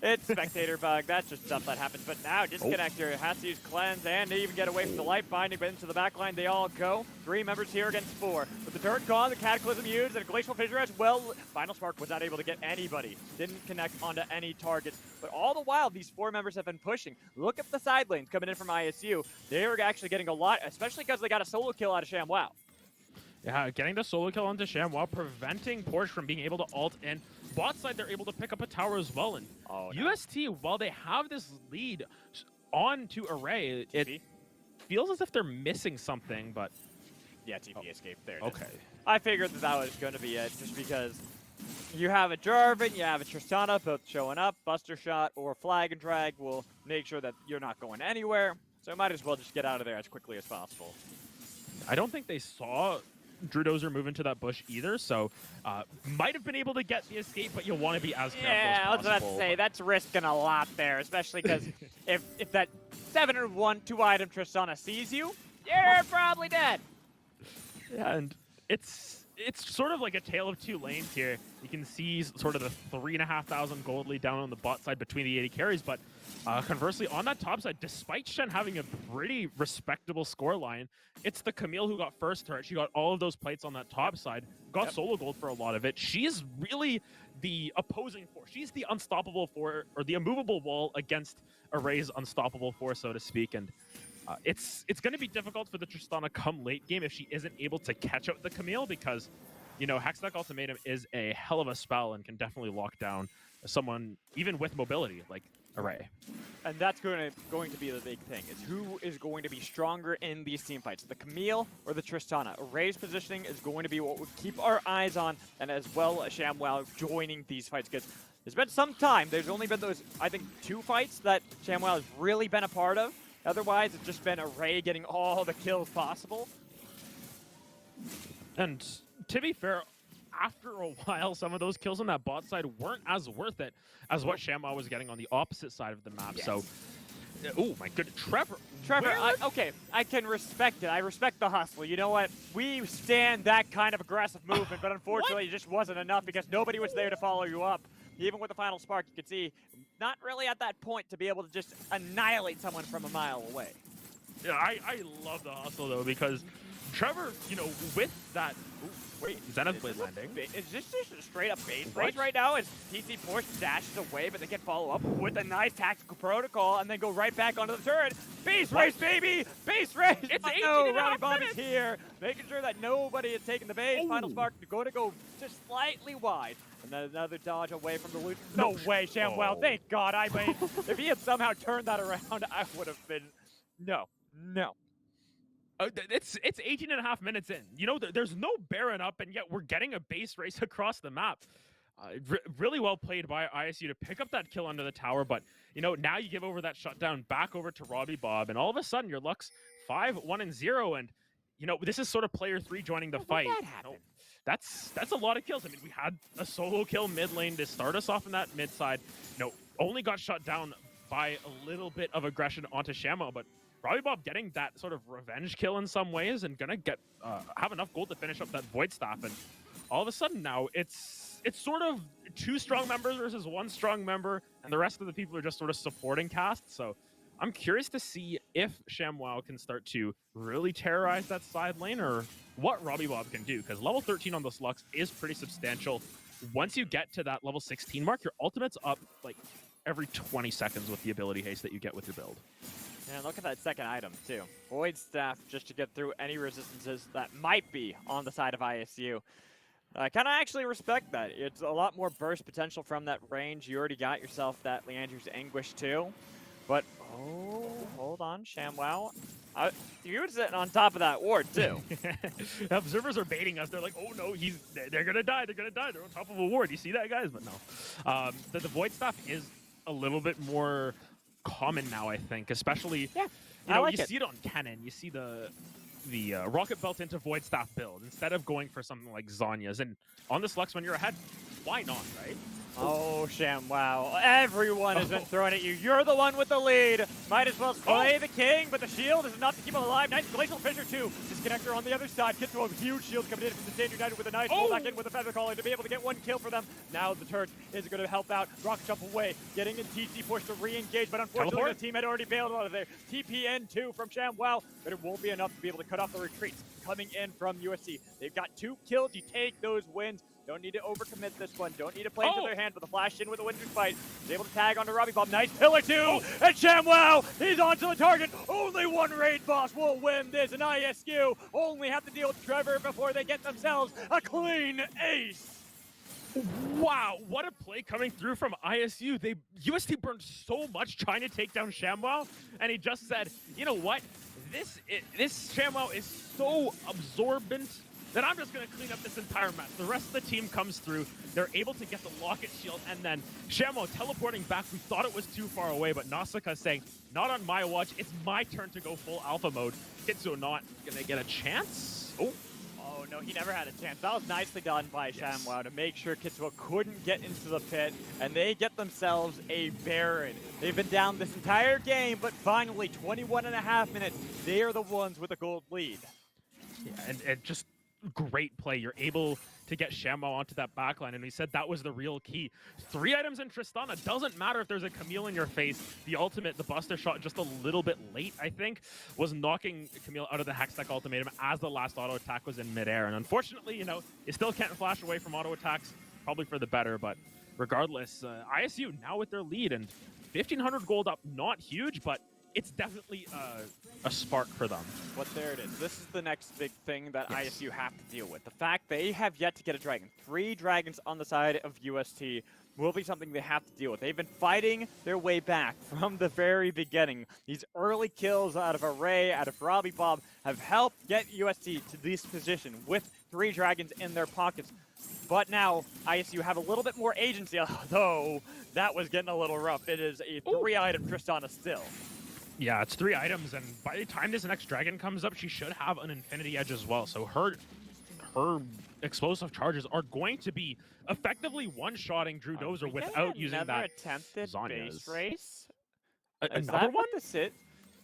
It's spectator bug. That's just stuff that happens. But now Disconnector has to use Cleanse and to even get away from the light binding, but into the back line they all go. 3 members here against 4. With the turret gone, the Cataclysm used, and a Glacial Fissure as well. Final Spark was not able to get anybody. Didn't connect onto any targets. But all the while, these 4 members have been pushing. Look at the side lanes coming in from ISU. They were actually getting a lot, especially because they got a solo kill out of ShamWow. Yeah, getting the solo kill onto Sham while preventing Porsche from being able to ult in. Bot side, they're able to pick up a tower as well. And UST, while they have this lead on to Array, it feels as if they're missing something, but... Yeah, TP escape. There it is. Okay. I figured that was going to be it, just because you have a Jarvan, you have a Tristana, both showing up. Buster Shot or Flag and Drag will make sure that you're not going anywhere. So I might as well just get out of there as quickly as possible. I don't think they saw Drew Dozer move into that bush either, so might have been able to get the escape, but you want to be as careful Yeah, as I was about possible. to say, that's risking a lot there, especially because if that 7-1 2-item Tristana sees you, you're probably dead. Yeah, and it's sort of like a tale of 2 lanes here. You can see sort of the 3,500 gold lead down on the bot side between the 80 carries, but conversely, on that top side, despite Shen having a pretty respectable score line, it's the Camille who got first turret. She got all of those plates on that top side, got solo gold for a lot of it. She's really the opposing force. She's the unstoppable force, or the immovable wall against Array's unstoppable force, so to speak. And it's going to be difficult for the Tristana come late game if she isn't able to catch up with the Camille, because, Hextech Ultimatum is a hell of a spell and can definitely lock down someone, even with mobility, like Array. And that's going to be the big thing, is who is going to be stronger in these team fights, the Camille or the Tristana. Array's positioning is going to be what we keep our eyes on, and as well as ShamWow joining these fights, because there's been some time. There's only been those, I think, 2 fights that ShamWow has really been a part of. Otherwise, it's just been Array getting all the kills possible. And to be fair, after a while, some of those kills on that bot side weren't as worth it as what Shamwa was getting on the opposite side of the map. Yes. So, oh my goodness, Trevor, okay, I can respect it. I respect the hustle. You know what? We stand that kind of aggressive movement, but unfortunately, it just wasn't enough because nobody was there to follow you up. Even with the final spark, you could see not really at that point to be able to just annihilate someone from a mile away. Yeah, I love the hustle though, because Trevor, you know, with that. Wait, Zenith Blade landing. Is this just a straight up base race right now as TC Force dashes away, but they can follow up with a nice tactical protocol and then go right back onto the turret. Base race, baby! Base race! It's 18 no, and a half Robbie Bob is minutes. here, making sure that nobody is taking the base. Oh. Final spark going to go just slightly wide. And then another dodge away from the loot. No way, Shamwow. Oh. Thank God. I mean, if he had somehow turned that around, I would have been... No. It's 18 and a half minutes in. You know, there's no Baron up, and yet we're getting a base race across the map. Really well played by ISU to pick up that kill under the tower, but, you know, now you give over that shutdown back over to Robbie Bob, and all of a sudden your luck's 5-1-0, and, you know, this is sort of player 3 joining the fight. That happened? That's a lot of kills. I mean, we had a solo kill mid lane to start us off in that mid side. You know, only got shut down by a little bit of aggression onto Shammo, but Robbie Bob getting that sort of revenge kill in some ways and gonna get have enough gold to finish up that Void Staff, and all of a sudden now it's sort of 2 strong members versus 1 strong member, and the rest of the people are just sort of supporting cast. So I'm curious to see if ShamWow can start to really terrorize that side lane, or what Robbie Bob can do, because level 13 on the Slux is pretty substantial. Once you get to that level 16 mark, your ultimate's up like every 20 seconds with the ability haste that you get with your build. And look at that second item, too. Void Staff, just to get through any resistances that might be on the side of ISU. I kind of actually respect that. It's a lot more burst potential from that range. You already got yourself that Leandre's Anguish, too. But, oh, hold on, ShamWow. You were sitting on top of that ward, too. Observers are baiting us. They're like, oh, no, they're going to die. They're going to die. They're on top of a ward. You see that, guys? But no. The Void Staff is a little bit more common now, I think, especially, you know, you see it on Kennen. You see the Rocket Belt into Void Staff build instead of going for something like Zanya's. And on this Lux, when you're ahead, why not, right? Oh, ShamWow. Everyone has been throwing at you. You're the one with the lead. Might as well slay the king, but the shield is enough to keep him alive. Nice Glacial Fissure, too. Disconnector on the other side. Gets to a huge shield coming in from the Stand United with a nice pull back in with a Feather Caller to be able to get 1 kill for them. Now the turret is going to help out. Rocket jump away. Getting in TC forced to re-engage, but unfortunately the team had already bailed out of there. TPN2 from ShamWow, but it won't be enough to be able to cut off the retreats coming in from USC. They've got 2 kills. You take those wins. Don't need to overcommit this one. Don't need to play into their hand with a flash in with a Winter's Fight. He's able to tag onto Robbie Bob. Nice pillar 2. And ShamWow, he's onto the target. Only 1 raid boss will win this. And ISU only have to deal with Trevor before they get themselves a clean ace. Wow, what a play coming through from ISU. UST burned so much trying to take down ShamWow, and he just said, you know what? This ShamWow is so absorbent that I'm just going to clean up this entire mess. The rest of the team comes through. They're able to get the Locket Shield, and then ShamWow teleporting back. We thought it was too far away, but Nausicaa saying, not on my watch. It's my turn to go full alpha mode. Kitsu not going to get a chance. Oh, no, he never had a chance. That was nicely done by ShamWow to make sure Kitsuo couldn't get into the pit, and they get themselves a Baron. They've been down this entire game, but finally, 21.5 minutes, they are the ones with a gold lead. Yeah, and just great play. You're able to get ShamWow onto that backline, and we said that was the real key. 3 items in Tristana. Doesn't matter if there's a Camille in your face. The ultimate, the Buster shot, just a little bit late, I think, was knocking Camille out of the Hextech ultimatum as the last auto attack was in midair. And unfortunately, you know, you still can't flash away from auto attacks, probably for the better, but regardless, ISU now with their lead, and 1,500 gold up, not huge, but it's definitely a spark for them. But there it is. This is the next big thing that ISU have to deal with. The fact they have yet to get a dragon. 3 dragons on the side of UST will be something they have to deal with. They've been fighting their way back from the very beginning. These early kills out of Array, out of Robbie Bob, have helped get UST to this position with 3 dragons in their pockets. But now, ISU have a little bit more agency, although that was getting a little rough. It is a 3-item Tristana still. Yeah, it's 3 items, and by the time this next dragon comes up, she should have an Infinity Edge as well. So her explosive charges are going to be effectively one-shotting Drew Are Dozer we getting without using another that. attempted base Zanya's. race? Is Another that one? what this is?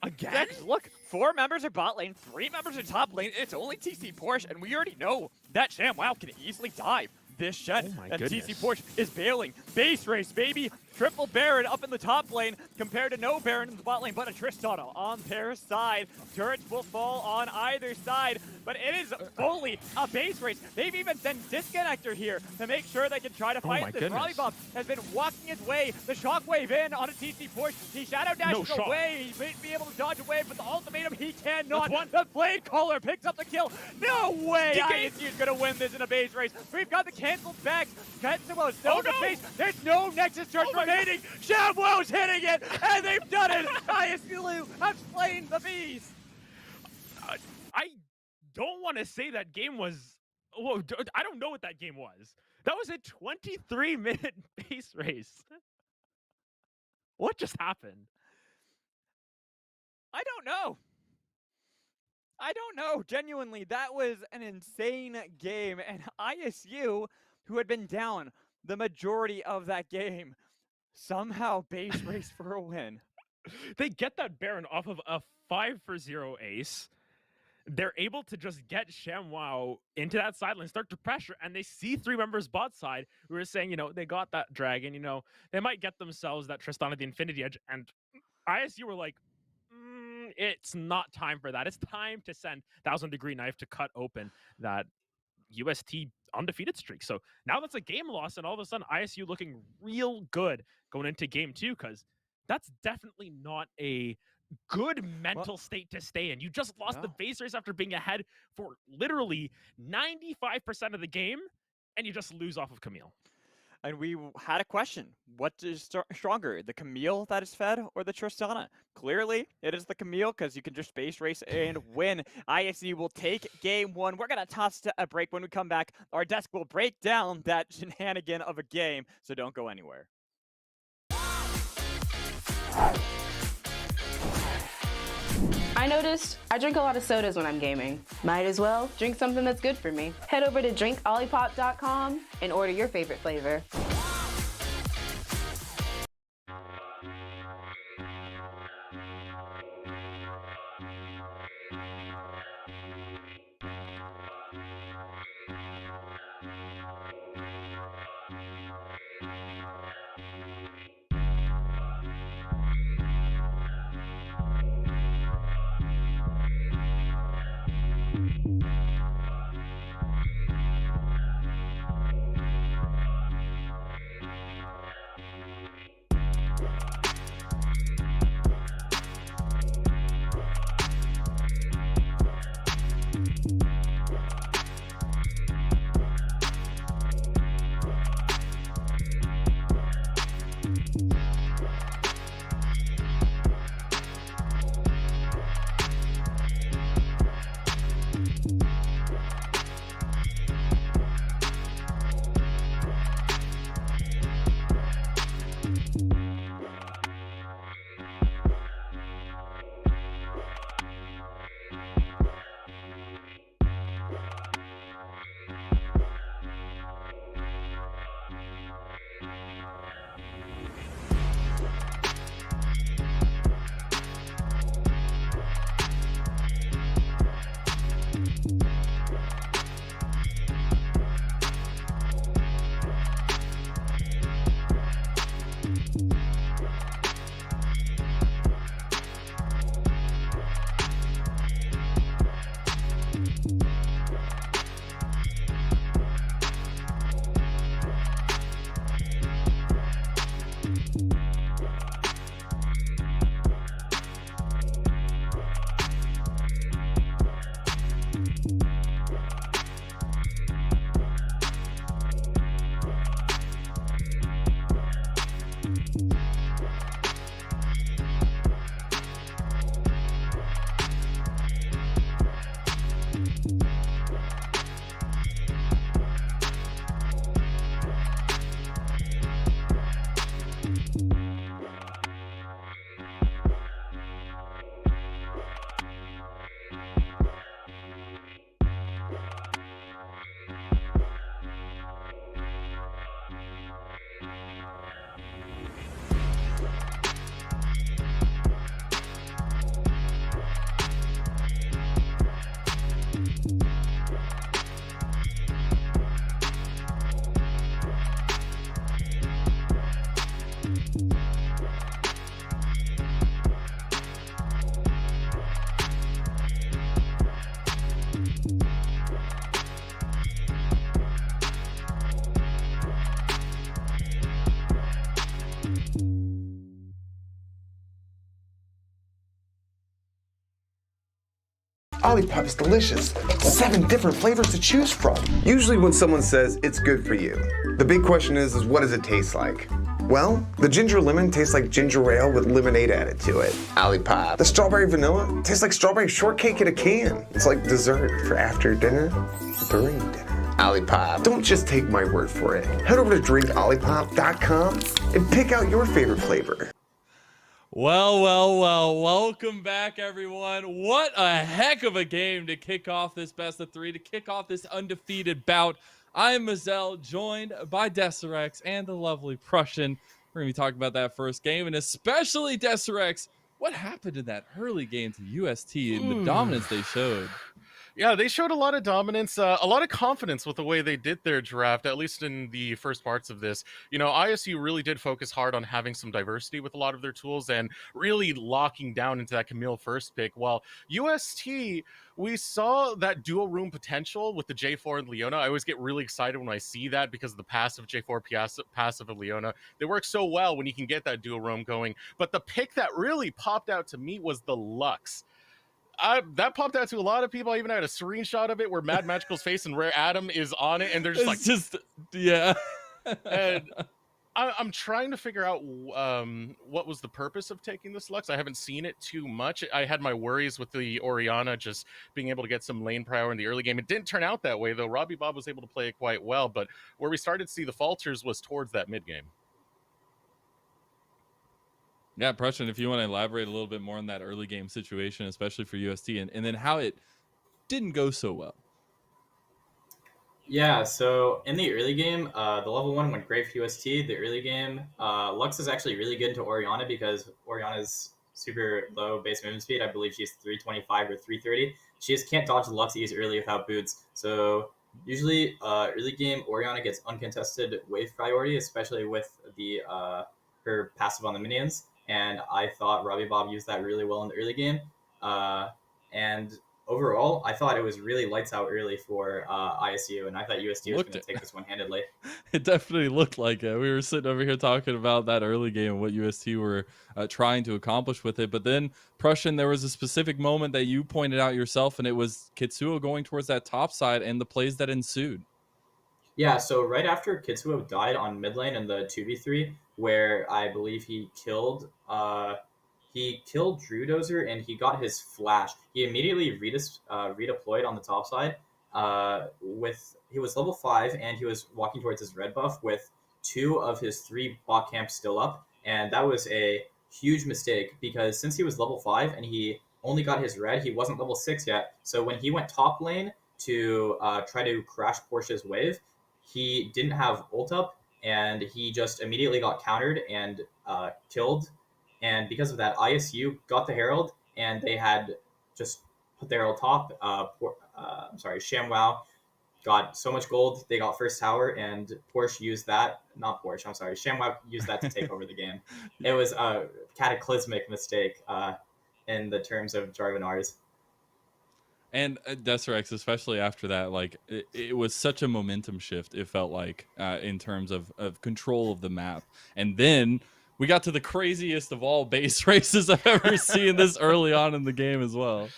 Again? Yeah, 'cause look, 4 members are bot lane, 3 members are top lane. It's only TC Porsche, and we already know that ShamWow can easily dive this shed. Oh my and goodness. TC Porsche is bailing. Base race, baby. Triple Baron up in the top lane compared to no Baron in the bot lane, but a Tristana on their side. Turrets will fall on either side, but it is fully a base race. They've even sent Disconnector here to make sure they can try to my fight this. goodness. Robbie has been walking his way. The Shockwave in on a TC Porsche. He shadow dashes shot. away. He may be able to dodge away, but the ultimatum he cannot. That's one. The Blade Caller picks up the kill. No way! DK. ISU is going to win this in a base race. We've got the canceled backs. Ketsumo's still Oh, in the no. base. There's no Nexus charge Oh my remaining. Shamwow's hitting it, and they've done it. ISU have slain the beast. I don't want to say that game was. Whoa, I don't know what that game was. That was a 23-minute base race. What just happened? I don't know. I don't know. Genuinely, that was an insane game, and ISU, who had been down the majority of that game, somehow base race for a win. They get that Baron off of a 5-for-0 ace. They're able to just get ShamWow into that side lane, start to pressure, and they see 3 members bot side who are saying, they got that dragon, they might get themselves that Tristana the Infinity Edge, and ISU were like, it's not time for that. It's time to send 1000-Degree Knife to cut open that UST undefeated streak. So now that's a game loss, and all of a sudden ISU looking real good going into game 2, because that's definitely not a good mental state to stay in. You just lost the base race after being ahead for literally 95% of the game, and you just lose off of Camille. And we had a question. What is stronger, the Camille that is fed or the Tristana? Clearly, it is the Camille, because you can just base race and win. ISU will take game 1. We're going to toss to a break. When we come back, our desk will break down that shenanigan of a game, so don't go anywhere. I noticed I drink a lot of sodas when I'm gaming. Might as well drink something that's good for me. Head over to drinkolipop.com and order your favorite flavor. Olipop is delicious. 7 different flavors to choose from. Usually when someone says it's good for you, the big question is what does it taste like? Well, the ginger lemon tastes like ginger ale with lemonade added to it. Olipop. The strawberry vanilla tastes like strawberry shortcake in a can. It's like dessert for after dinner, during dinner. Olipop. Don't just take my word for it. Head over to drinkolipop.com and pick out your favorite flavor. Well, welcome back, everyone. What a heck of a game to kick off this best of 3, to kick off this undefeated bout. I am Mazel, joined by Desirex and the lovely Prussian. We're going to be talking about that first game, and especially Desirex. What happened in that early game to UST and the dominance they showed? Yeah, they showed a lot of dominance, a lot of confidence with the way they did their draft, at least in the first parts of this. You know, ISU really did focus hard on having some diversity with a lot of their tools and really locking down into that Camille first pick. While UST, we saw that dual room potential with the J4 and Leona. I always get really excited when I see that because of the passive J4, passive of Leona. They work so well when you can get that dual roam going. But the pick that really popped out to me was the Lux. That popped out to a lot of people. I even had a screenshot of it where Mad Magical's face and Rare Adam is on it, and they're just yeah. And I'm trying to figure out what was the purpose of taking this Lux. I haven't seen it too much. I had my worries with the Orianna just being able to get some lane power in the early game. It didn't turn out that way, though. Robbie Bob was able to play it quite well, but where we started to see the falters was towards that mid game. Yeah, Prussian, if you want to elaborate a little bit more on that early game situation, especially for UST, and then how it didn't go so well. Yeah, so in the early game, the level 1 went great for UST. The early game, Lux is actually really good into Orianna because Orianna's super low base movement speed. I believe she's 325 or 330. She just can't dodge the Lux easy early without boots. So usually early game, Orianna gets uncontested wave priority, especially with the her passive on the minions. And I thought Robbie Bob used that really well in the early game. And overall, I thought it was really lights out early for ISU, and I thought UST was going to take this one handedly. It definitely looked like it. We were sitting over here talking about that early game and what UST were trying to accomplish with it. But then, Prussian, there was a specific moment that you pointed out yourself, and it was Kitsuo going towards that top side and the plays that ensued. Yeah, so right after Kitsuo died on mid lane in the 2v3, where I believe he killed Drew Dozer and he got his flash. He immediately redeployed on the top side. He was level 5 and he was walking towards his red buff with 2 of his 3 bot camps still up, and that was a huge mistake because since he was level 5 and he only got his red, he wasn't level 6 yet. So when he went top lane to try to crash Porsche's wave, he didn't have ult up, and he just immediately got countered and killed. And because of that, ISU got the Herald, and they had just put the Herald top. ShamWow got so much gold. They got first tower, and ShamWow used that to take over the game. It was a cataclysmic mistake in the terms of Jarvanars. And Desirex, especially after that, like it was such a momentum shift, it felt like, in terms of control of the map. And then we got to the craziest of all base races I've ever seen this early on in the game as well.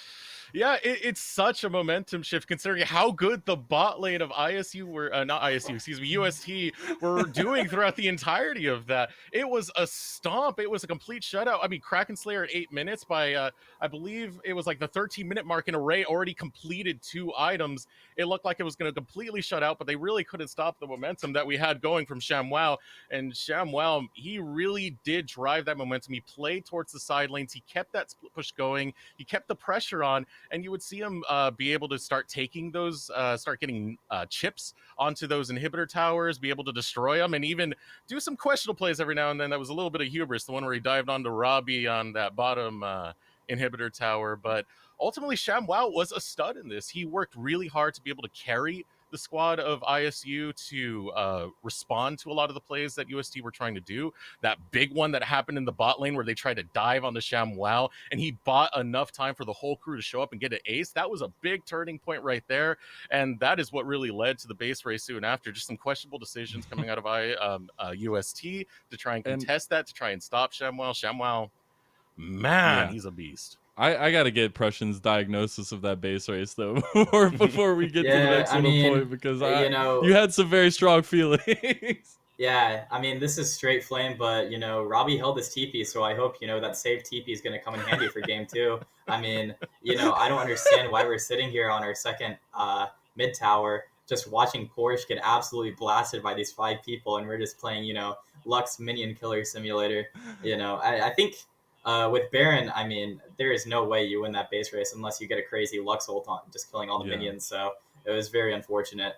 Yeah, it's such a momentum shift considering how good the bot lane of ISU were, UST were doing throughout the entirety of that. It was a stomp. It was a complete shutout. I mean, Kraken Slayer at 8 minutes by, I believe it was like the 13-minute mark in Array already completed 2 items. It looked like it was going to completely shut out, but they really couldn't stop the momentum that we had going from ShamWow. And ShamWow, he really did drive that momentum. He played towards the side lanes. He kept that split push going. He kept the pressure on. And you would see him be able to start taking those, start getting chips onto those inhibitor towers, be able to destroy them, and even do some questionable plays every now and then. That was a little bit of hubris, the one where he dived onto Robbie on that bottom inhibitor tower. But ultimately, ShamWow was a stud in this. He worked really hard to be able to carry the squad of ISU to respond to a lot of the plays that UST were trying to do. That big one that happened in the bot lane where they tried to dive on the ShamWow, and he bought enough time for the whole crew to show up and get an ace. That was a big turning point right there, and that is what really led to the base race soon after. Just some questionable decisions coming out of UST to try and contest that, to try and stop ShamWow. ShamWow, man, he's a beast. I got to get Prussian's diagnosis of that base race though before we get to the Yeah, next I little mean, point, because you know, you had some very strong feelings. yeah, I mean, this is straight flame, but, Robbie held his TP, so I hope, that saved TP is going to come in handy for game 2. I mean, I don't understand why we're sitting here on our second mid tower just watching Porsche get absolutely blasted by these 5 people, and we're just playing, Lux Minion Killer Simulator. I think with Baron, I mean, there is no way you win that base race unless you get a crazy Lux ult on just killing all the minions, so it was very unfortunate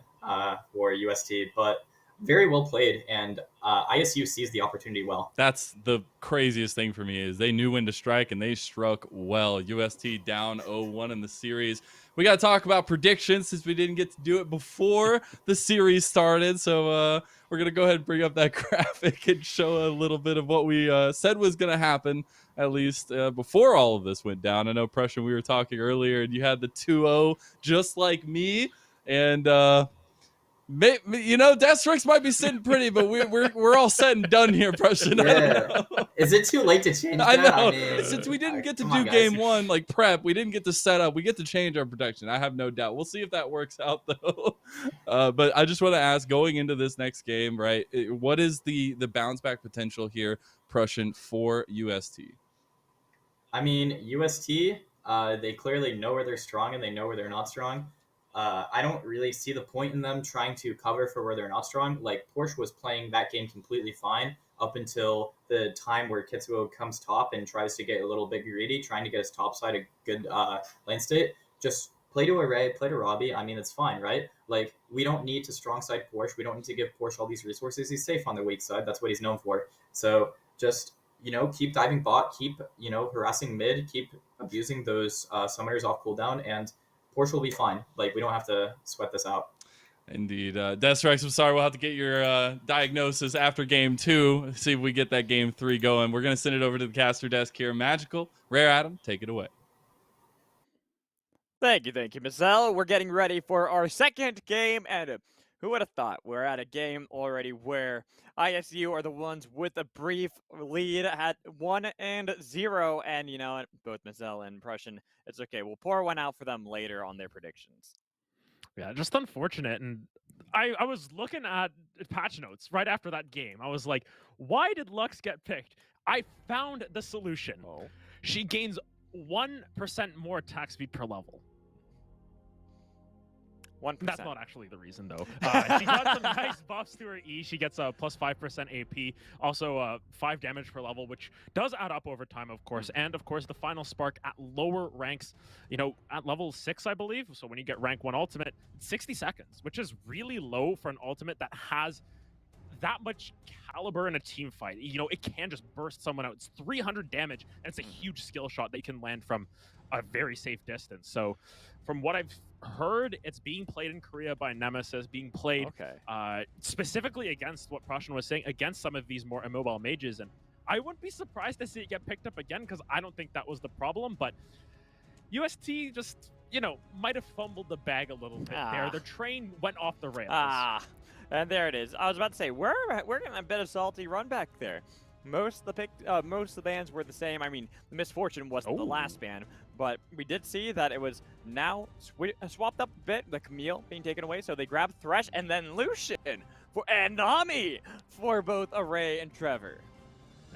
for UST, but very well played, and ISU sees the opportunity well. That's the craziest thing for me, is they knew when to strike, and they struck well. UST down 0-1 in the series. We got to talk about predictions since we didn't get to do it before the series started. So we're going to go ahead and bring up that graphic and show a little bit of what we said was going to happen, at least before all of this went down. I know, Prussian, we were talking earlier, and you had the 2-0 just like me. And Deathstrikes might be sitting pretty, but we're all said and done here, Prussian. Yeah. Is it too late to change that? I know. mean, Since we didn't get to come do on, guys. game 1, like prep, we didn't get to set up. We get to change our protection. I have no doubt. We'll see if that works out, though. But I just want to ask, going into this next game, right, what is the bounce back potential here, Prussian, for UST? I mean, UST, they clearly know where they're strong and they know where they're not strong. I don't really see the point in them trying to cover for where they're not strong. Like, Porsche was playing that game completely fine up until the time where Kitsuo comes top and tries to get a little bit greedy, trying to get his top side a good lane state. Just play to Array, play to Robbie. I mean, it's fine, right? Like, we don't need to strong side Porsche. We don't need to give Porsche all these resources. He's safe on the weak side. That's what he's known for. So just, keep diving bot, keep, harassing mid, keep abusing those summoners off cooldown, and Porsche will be fine. Like, we don't have to sweat this out. Indeed. Deathstrikes, I'm sorry. We'll have to get your diagnosis after game 2. See if we get that game 3 going. We're going to send it over to the caster desk here. Magical, Rare Adam, take it away. Thank you, Michelle. We're getting ready for our second game, and who would have thought we're at a game already where ISU are the ones with a brief lead at 1-0, and both Michelle and Prussian, it's okay. We'll pour one out for them later on their predictions. Yeah, just unfortunate. And I was looking at patch notes right after that game. I was like, why did Lux get picked? I found the solution. Oh. She gains 1% more attack speed per level. 1%. That's not actually the reason, though. She got some nice buffs to her E. She gets a plus 5% AP, also 5 damage per level, which does add up over time, of course. And, of course, the final spark at lower ranks, at level 6, I believe. So when you get rank 1 ultimate, 60 seconds, which is really low for an ultimate that has that much caliber in a team fight. It can just burst someone out. It's 300 damage, and it's a huge skill shot that you can land from a very safe distance. So from what I've heard, it's being played in Korea by Nemesis, being played specifically against what Prussian was saying, against some of these more immobile mages. And I wouldn't be surprised to see it get picked up again, because I don't think that was the problem. But UST just, might have fumbled the bag a little bit there. Their train went off the rails. And there it is. I was about to say, we're getting a bit of salty run back there. Most of the bans were the same. I mean, the Misfortune wasn't the last ban, but we did see that it was now swapped up a bit. The Camille being taken away, so they grabbed Thresh and then Lucian and Nami for both Array and Trevor.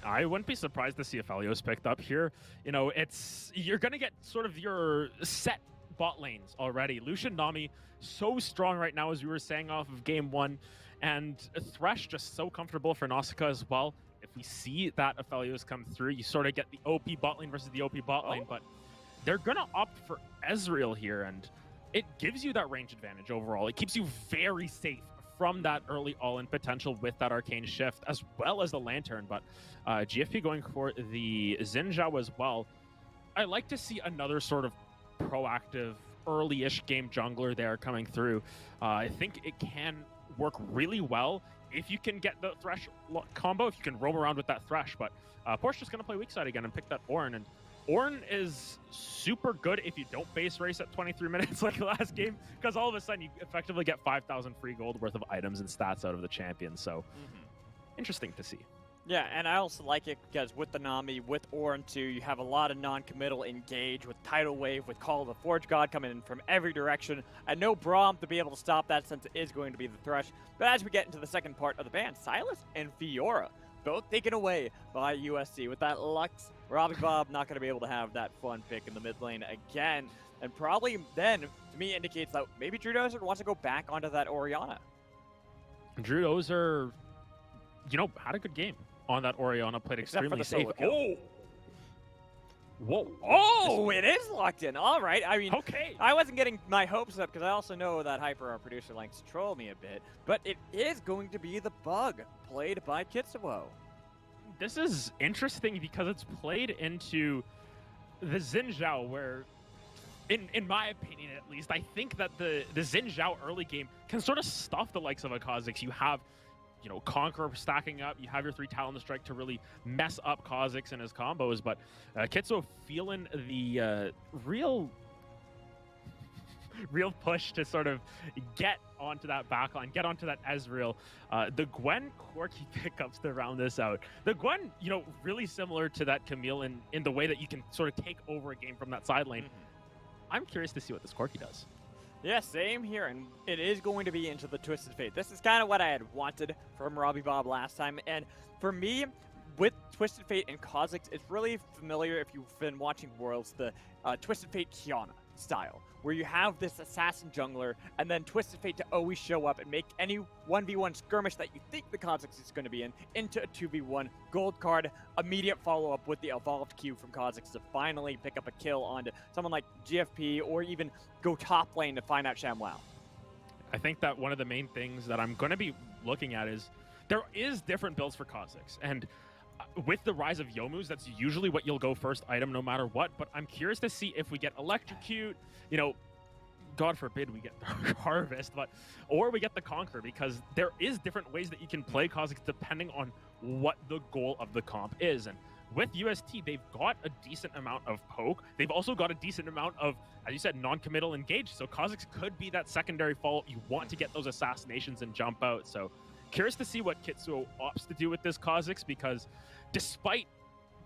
I wouldn't be surprised to see if Aphelios picked up here. You're gonna get sort of your set bot lanes already. Lucian, Nami, so strong right now, as we were saying off of game 1, and Thresh just so comfortable for Nausicaa as well. If we see that Aphelios come through, you sort of get the OP bot lane versus the OP bot lane, but they're gonna opt for Ezreal here, and it gives you that range advantage overall. It keeps you very safe from that early all-in potential with that Arcane Shift, as well as the Lantern, but GFP going for the Xin Zhao as well. I like to see another sort of proactive, early-ish game jungler there coming through. I think it can work really well if you can get the Thresh combo, if you can roam around with that Thresh. But Porsche's just going to play weak side again and pick that Ornn. And Ornn is super good if you don't base race at 23 minutes like last game, because all of a sudden you effectively get 5,000 free gold worth of items and stats out of the champion. So interesting to see. Yeah, and I also like it because with the Nami, with Orin 2, you have a lot of non-committal engage with Tidal Wave, with Call of the Forge God coming in from every direction, and no Braum to be able to stop that since it is going to be the Thresh. But as we get into the second part of the ban, Silas and Fiora, both taken away by USC. With that Lux, Robbie Bob not going to be able to have that fun pick in the mid lane again, and probably then, to me, indicates that maybe Drew Dozer wants to go back onto that Orianna. Drew Dozer, had a good game on that Orianna, played extremely safe. Oh! Whoa. Oh, it is locked in. All right. I mean, Okay. I wasn't getting my hopes up because I also know that Hyper, our producer, likes to troll me a bit. But it is going to be the Bug, played by Kitsuo. This is interesting because it's played into the Xin Zhao, where, in my opinion at least, I think that the Xin Zhao early game can sort of stuff the likes of a Kha'Zix. You have Conqueror stacking up. You have your 3 Talon Strike to really mess up Kha'Zix and his combos. But Kitsuo feeling the real push to sort of get onto that backline, get onto that Ezreal. The Gwen Corki pickups to round this out. The Gwen, really similar to that Camille in the way that you can sort of take over a game from that side lane. I'm curious to see what this Corki does. Yeah, same here, and it is going to be into the Twisted Fate. This is kind of what I had wanted from Robbie Bob last time, and for me, with Twisted Fate and Kha'Zix, it's really familiar if you've been watching Worlds, the Twisted Fate Kiana style, where you have this assassin jungler, and then Twisted Fate to always show up and make any 1v1 skirmish that you think the Kha'Zix is going to be in into a 2v1 gold card, immediate follow-up with the evolved Q from Kha'Zix to finally pick up a kill onto someone like GFP, or even go top lane to find out ShamWow. I think that one of the main things that I'm going to be looking at is there is different builds for Kha'Zix, and with the rise of Youmu's, that's usually what you'll go first item no matter what, but I'm curious to see if we get Electrocute, God forbid we get Harvest, or we get the Conqueror, because there is different ways that you can play Kha'Zix depending on what the goal of the comp is. And with UST, they've got a decent amount of poke. They've also got a decent amount of, as you said, non-committal engage. So Kha'Zix could be that secondary follow. You want to get those assassinations and jump out. So curious to see what Kitsuo opts to do with this Kha'Zix, because despite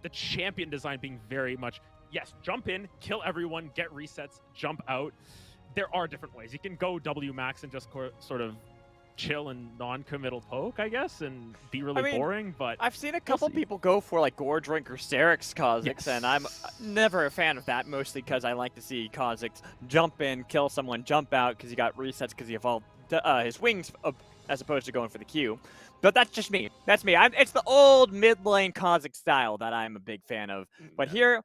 the champion design being very much, yes, jump in, kill everyone, get resets, jump out, there are different ways. You can go W max and just sort of chill and non-committal poke, I guess, and be really boring, but I've seen a couple people go for like Gore Drink or Sterix Kha'Zix, and I'm never a fan of that, mostly because I like to see Kha'Zix jump in, kill someone, jump out, because he got resets because he evolved his wings as opposed to going for the Q. But that's just me. That's me. It's the old mid-lane Kha'Zix style that I'm a big fan of. But here,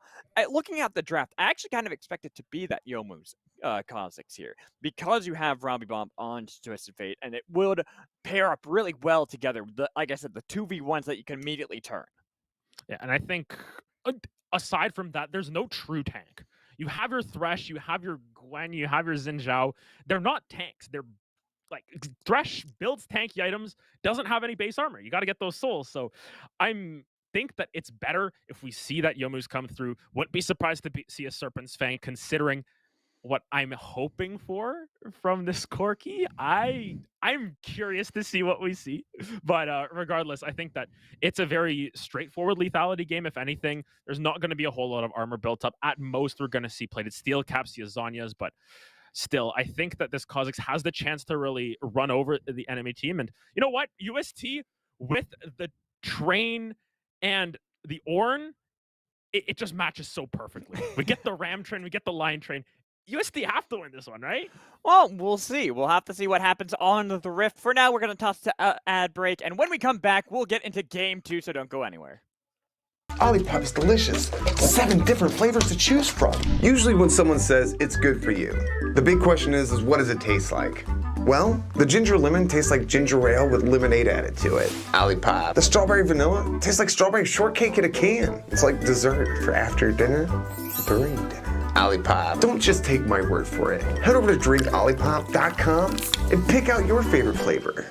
looking at the draft, I actually kind of expect it to be that Youmu's Kha'Zix here, because you have Robbie Bomb on Twisted Fate, and it would pair up really well together. Like I said, the 2v1s that you can immediately turn. Yeah, and I think aside from that, there's no true tank. You have your Thresh, you have your Gwen, you have your Xin Zhao. They're not tanks. They're like Thresh builds tanky items, doesn't have any base armor. You got to get those souls. So I think that it's better if we see that Youmu's come through. Wouldn't be surprised to see a Serpent's Fang, considering what I'm hoping for from this Corki. I'm curious to see what we see. But regardless, I think that it's a very straightforward lethality game. If anything, there's not going to be a whole lot of armor built up. At most, we're going to see plated steel caps, the Azanias, but still, I think that this Kha'Zix has the chance to really run over the enemy team. And you know what? UST with the train and the Ornn, it just matches so perfectly. We get the Ram train, we get the Lion train. UST have to win this one, right? Well, we'll see. We'll have to see what happens on the Rift. For now, we're going to toss to ad break, and when we come back, we'll get into Game 2, so don't go anywhere. Olipop is delicious. 7 different flavors to choose from. Usually when someone says it's good for you, the big question is what does it taste like? Well, the ginger lemon tastes like ginger ale with lemonade added to it. Olipop. The strawberry vanilla tastes like strawberry shortcake in a can. It's like dessert for after dinner, during dinner. Olipop. Don't just take my word for it. Head over to drinkolipop.com and pick out your favorite flavor.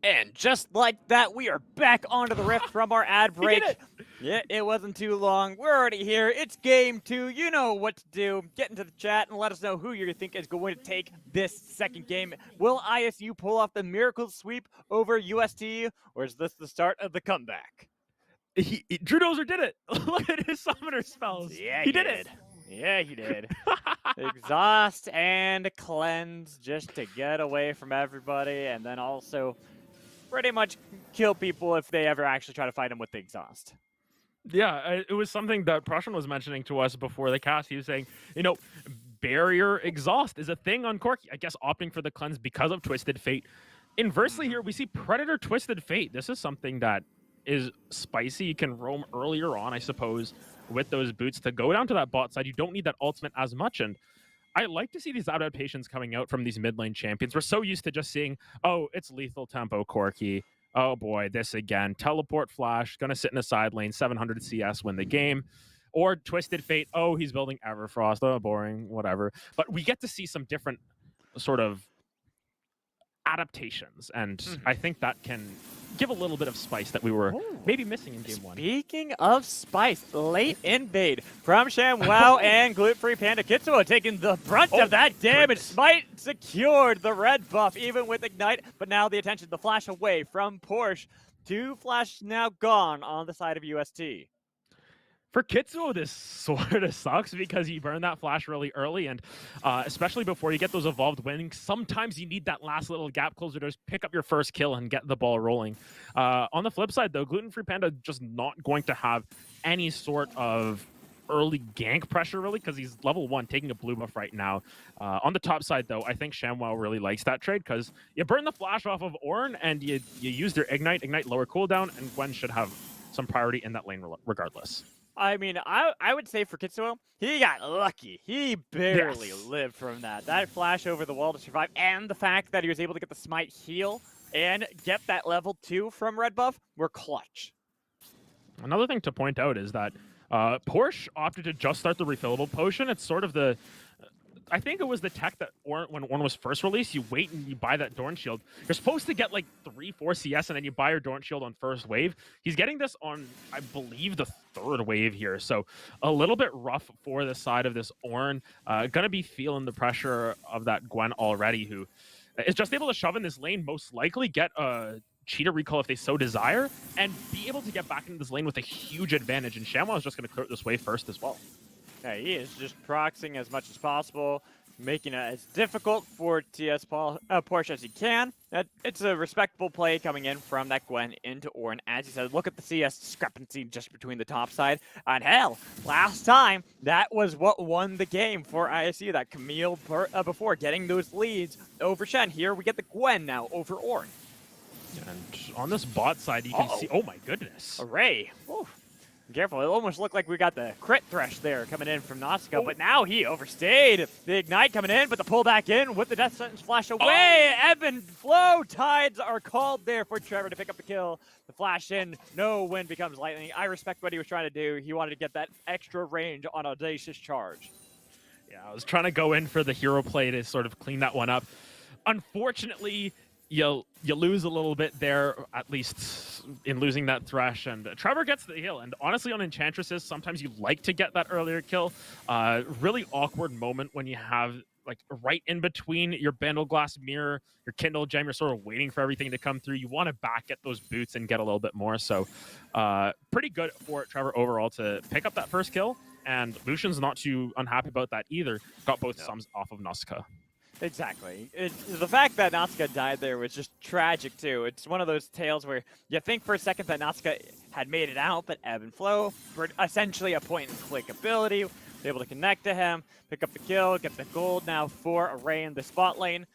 And just like that, we are back onto the rift from our ad break. it. Yeah, it wasn't too long. We're already here. It's game 2. You know what to do. Get into the chat and let us know who you think is going to take this second game. Will ISU pull off the miracle sweep over UST, or is this the start of the comeback? Drew Dozer did it. Look at his summoner spells. Yeah, he did it. Yeah, he did. Exhaust and cleanse just to get away from everybody, and then also pretty much kill people if they ever actually try to fight him with the exhaust. Yeah, it was something that Prussian was mentioning to us before the cast. He was saying, barrier exhaust is a thing on Corki. I guess opting for the cleanse because of Twisted Fate. Inversely here, we see Predator Twisted Fate. This is something that is spicy. You can roam earlier on, I suppose, with those boots to go down to that bot side. You don't need that ultimate as much, and I like to see these adaptations coming out from these mid lane champions. We're so used to just seeing, oh, it's lethal tempo Corki. Oh boy, this again. Teleport flash, gonna sit in a side lane, 700 CS, win the game. Or Twisted Fate, oh, he's building Everfrost, oh, boring, whatever. But we get to see some different sort of adaptations, and I think that can give a little bit of spice that we were maybe missing in game 1. Speaking of spice, late invade from ShamWow and Gluten-Free Panda Kitsuo taking the brunt of that damage. Goodness. Smite secured the red buff even with Ignite, but now the attention, the flash away from Porsche. 2 flash now gone on the side of UST. For Kitsuo, this sort of sucks because you burn that flash really early, and especially before you get those evolved winnings, sometimes you need that last little gap closer to just pick up your first kill and get the ball rolling. On the flip side, though, Gluten-Free Panda just not going to have any sort of early gank pressure, really, because he's level 1, taking a blue buff right now. On the top side, though, I think ShamWow really likes that trade because you burn the flash off of Ornn, and you use your Ignite lower cooldown, and Gwen should have some priority in that lane regardless. I mean, I would say for Kitsuo, he got lucky. He barely lived from that. That flash over the wall to survive, and the fact that he was able to get the Smite heal and get that level 2 from red buff were clutch. Another thing to point out is that Porsche opted to just start the refillable potion. It's sort of the... I think it was the tech that when Ornn was first released, you wait and you buy that Dorn Shield. You're supposed to get like 3-4 CS and then you buy your Dorn Shield on first wave. He's getting this on, I believe, the 3rd wave here. So a little bit rough for the side of this Ornn. Gonna be feeling the pressure of that Gwen already, who is just able to shove in this lane, most likely get a cheetah recall if they so desire, and be able to get back into this lane with a huge advantage. And ShamWow is just going to clear it this wave first as well. Yeah, he is just proxying as much as possible, making it as difficult for Porsche as he can. It's a respectable play coming in from that Gwen into Ornn. As you said, look at the CS discrepancy just between the top side. And hell, last time, that was what won the game for ISU. That Camille before getting those leads over Shen. Here we get the Gwen now over Ornn. And on this bot side, you can see... Oh my goodness. Array. Ooh. Careful, it almost looked like we got the crit thresh there coming in from Nausicaa, but now he overstayed. The Ignite coming in, but the pull back in with the Death Sentence flash away. Ebb and flow tides are called there for Trevor to pick up the kill. The flash in, no wind becomes lightning. I respect what he was trying to do. He wanted to get that extra range on Audacious Charge. Yeah, I was trying to go in for the hero play to sort of clean that one up. Unfortunately, you lose a little bit there, at least in losing that Thresh, and Trevor gets the heal. And honestly, on Enchantresses, sometimes you like to get that earlier kill. Really awkward moment when you have, like, right in between your Bandle Glass Mirror, your Kindle Gem, you're sort of waiting for everything to come through. You want to back at those boots and get a little bit more. So pretty good for Trevor overall to pick up that first kill, and Lucian's not too unhappy about that either. Got both sums off of Nausicaa. Exactly. The fact that Nausicaa died there was just tragic, too. It's one of those tales where you think for a second that Nausicaa had made it out, but ebb and flow, for essentially a point-and-click ability, able to connect to him, pick up the kill, get the gold now for Array in the spot lane.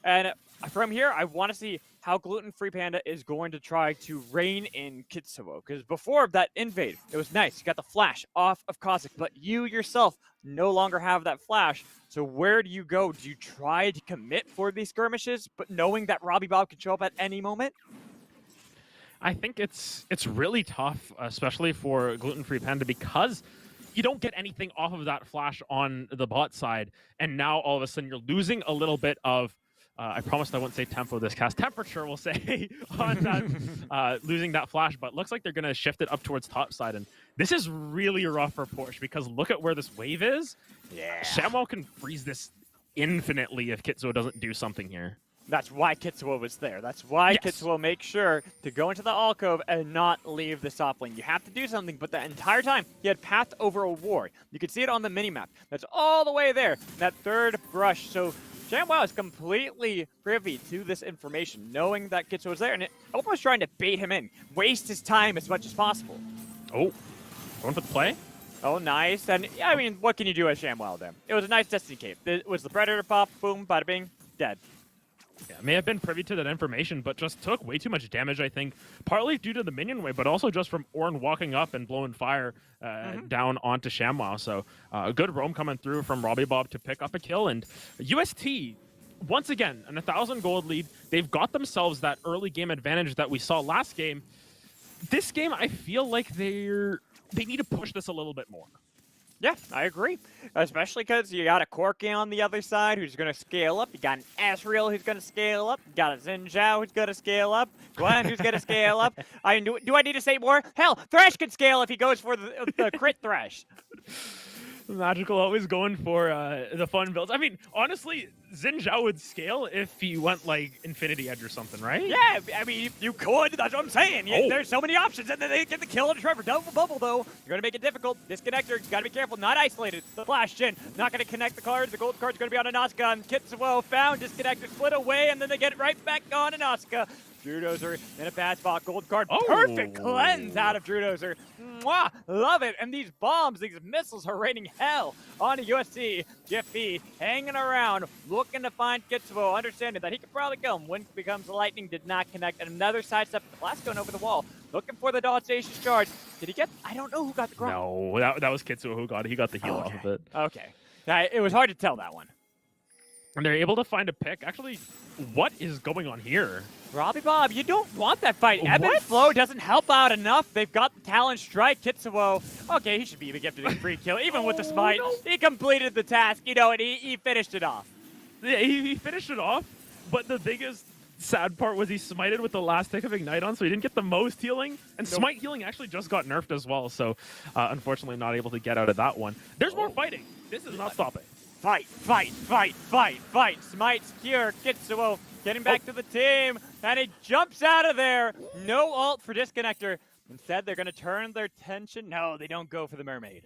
And from here, I want to see how Gluten-Free Panda is going to try to rein in Kitsuo. Because before that invade, it was nice. You got the flash off of Cossack, but you yourself no longer have that flash. So where do you go? Do you try to commit for these skirmishes, but knowing that Robbie Bob can show up at any moment? I think it's really tough, especially for Gluten-Free Panda, because you don't get anything off of that flash on the bot side. And now all of a sudden you're losing a little bit of I promised I wouldn't say tempo this cast. Temperature, we'll say, on that, losing that flash. But looks like they're going to shift it up towards top side. And this is really rough for Porsche because look at where this wave is. Yeah. ShamWow can freeze this infinitely if Kitsuo doesn't do something here. That's why Kitsuo was there. That's why Yes. Kitsuo makes sure to go into the alcove and not leave the top lane. You have to do something, but the entire time he had path over a ward. You can see it on the minimap. That's all the way there, that third brush. So ShamWow is completely privy to this information, knowing that Kitsuo was there, and almost trying to bait him in, waste his time as much as possible. Oh, going for the play? Oh, nice. And, yeah, I mean, what can you do as ShamWow there? It was a nice Destiny cave. It was the Predator pop, boom, bada bing, dead. Yeah, may have been privy to that information, but just took way too much damage, I think, partly due to the minion wave, but also just from Ornn walking up and blowing fire down onto ShamWow. So a good roam coming through from Robbie Bob to pick up a kill. And UST, once again, an 1,000 gold lead. They've got themselves that early game advantage that we saw last game. This game, I feel like they need to push this a little bit more. Yeah, I agree. Especially because you got a Corky on the other side who's going to scale up. You got an Asriel who's going to scale up. You got a Xin Zhao who's going to scale up. Gwen who's going to scale up. I mean, do I need to say more? Hell, Thresh can scale if he goes for the crit Thresh. Magical always going for the fun builds. I mean, honestly, Xin Zhao would scale if he went like Infinity Edge or something, right? Yeah, I mean, you could. That's what I'm saying. Oh. There's so many options, and then they get the kill on Trevor. Double bubble, though. You're going to make it difficult. Disconnector, you got to be careful. Not isolated. The flash Jin. Not going to connect the cards. The gold card's going to be on Inosuka. And Kitsuo found. Disconnector split away, and then they get it right back on Inosuka. Drudozer in a bad spot. Gold card. Oh. Perfect cleanse out of Drudozer. Mwah! Love it. And these bombs, these missiles are raining hell onto USC. Jiffy hanging around, looking to find Kitsuo, understanding that he could probably kill him. When becomes lightning, did not connect. And another sidestep. The blast going over the wall. Looking for the Dawn Station's charge. Did he get? I don't know who got the grab. No, that was Kitsuo who got it. He got the heal off of it. Okay. It was hard to tell that one. And they're able to find a pick. Actually, what is going on here? Robbie Bob, you don't want that fight. Ebb and What? Flow doesn't help out enough. They've got the Talon Strike. Kitsuo, okay, he should be gifted a free kill, even with the smite. no. He completed the task, and he finished it off. Yeah, he finished it off, but the biggest sad part was he smited with the last tick of Ignite on, so he didn't get the most healing. And smite healing actually just got nerfed as well, so unfortunately not able to get out of that one. There's more fighting. This is not stopping. Fight. Smite, Cure, Kitsuo getting back to the team, and he jumps out of there. No ult for Disconnector. Instead, they're going to turn their attention. No, they don't go for the Mermaid.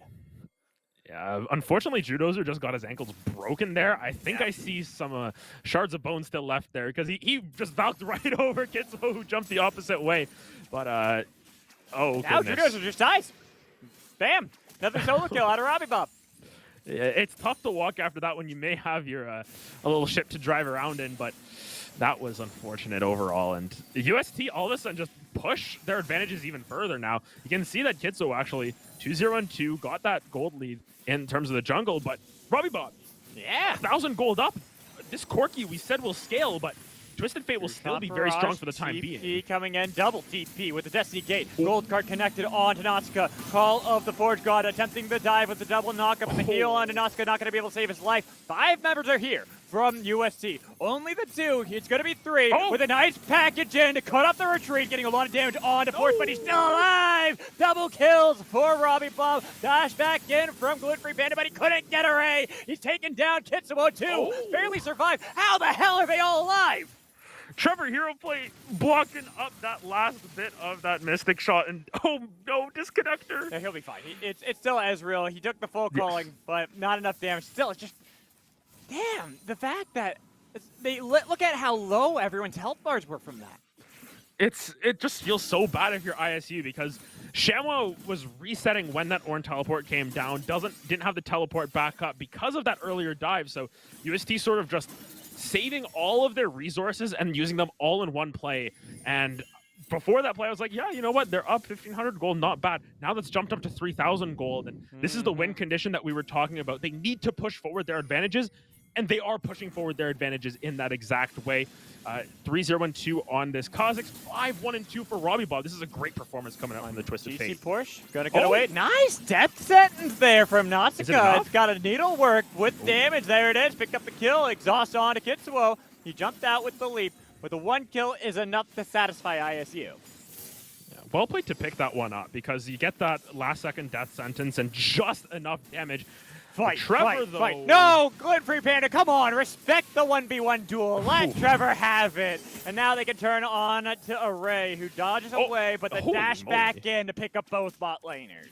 Yeah, unfortunately, Judozer just got his ankles broken there. I think I see some shards of bone still left there because he just bounced right over Kitsuo, who jumped the opposite way. But, oh, Now goodness. Judozer just dies. Bam. Another solo kill out of Robbie Bob. Yeah, it's tough to walk after that when you may have your a little ship to drive around in, but that was unfortunate overall. And UST all of a sudden just push their advantages even further now. You can see that Kitsuo actually 2-0-2 got that gold lead in terms of the jungle, but Robbie Bob, Yeah. 1,000 gold up. This Corky we said will scale, but Twisted Fate will still be very strong for the time being. TP coming in, double TP with the Destiny Gate. Gold card connected on to Natsuka. Call of the Forge God attempting the dive with the double knockup and the heal on to Natsuka. Not going to be able to save his life. 5 members are here from UST. Only the 2. It's going to be 3 with a nice package in to cut off the retreat, getting a lot of damage on to Forge, but he's still alive. Double kills for Robbie Bob. Dash back in from Gluten-Free Bandit, but he couldn't get a ray. He's taken down Kitsuo too. Barely survived. How the hell are they all alive? Trevor Hero Play blocking up that last bit of that Mystic shot, and oh no, Disconnector. Yeah, he'll be fine. It's still Ezreal. He took the full calling, but not enough damage. Still, it's just, damn, the fact that look at how low everyone's health bars were from that. It just feels so bad if you're ISU because ShamWow was resetting when that Ornn teleport came down, didn't have the teleport back up because of that earlier dive. So UST sort of just saving all of their resources and using them all in one play. And before that play, I was like, yeah, you know what? They're up 1,500 gold, not bad. Now that's jumped up to 3,000 gold. And this is the win condition that we were talking about. They need to push forward their advantages, and they are pushing forward their advantages in that exact way. 3-0-2 on this Kha'Zix, 5-1-2 for Robbie Bob. This is a great performance coming out from the Twisted GC Fate. Porsche gonna get away. Nice death sentence there from Natsuka. enough? It's got a needlework with damage. There it is. Picked up the kill. Exhaust on to Kitsuo. He jumped out with the leap, but the 1 kill is enough to satisfy ISU. Yeah, well played to pick that one up because you get that last-second death sentence and just enough damage. Fight, Trevor, though. fight. No, gluten-free Panda, come on, respect the 1v1 duel. Let Trevor have it. And now they can turn on to Array, who dodges away, but then holy dash moly. back in to pick up both bot laners.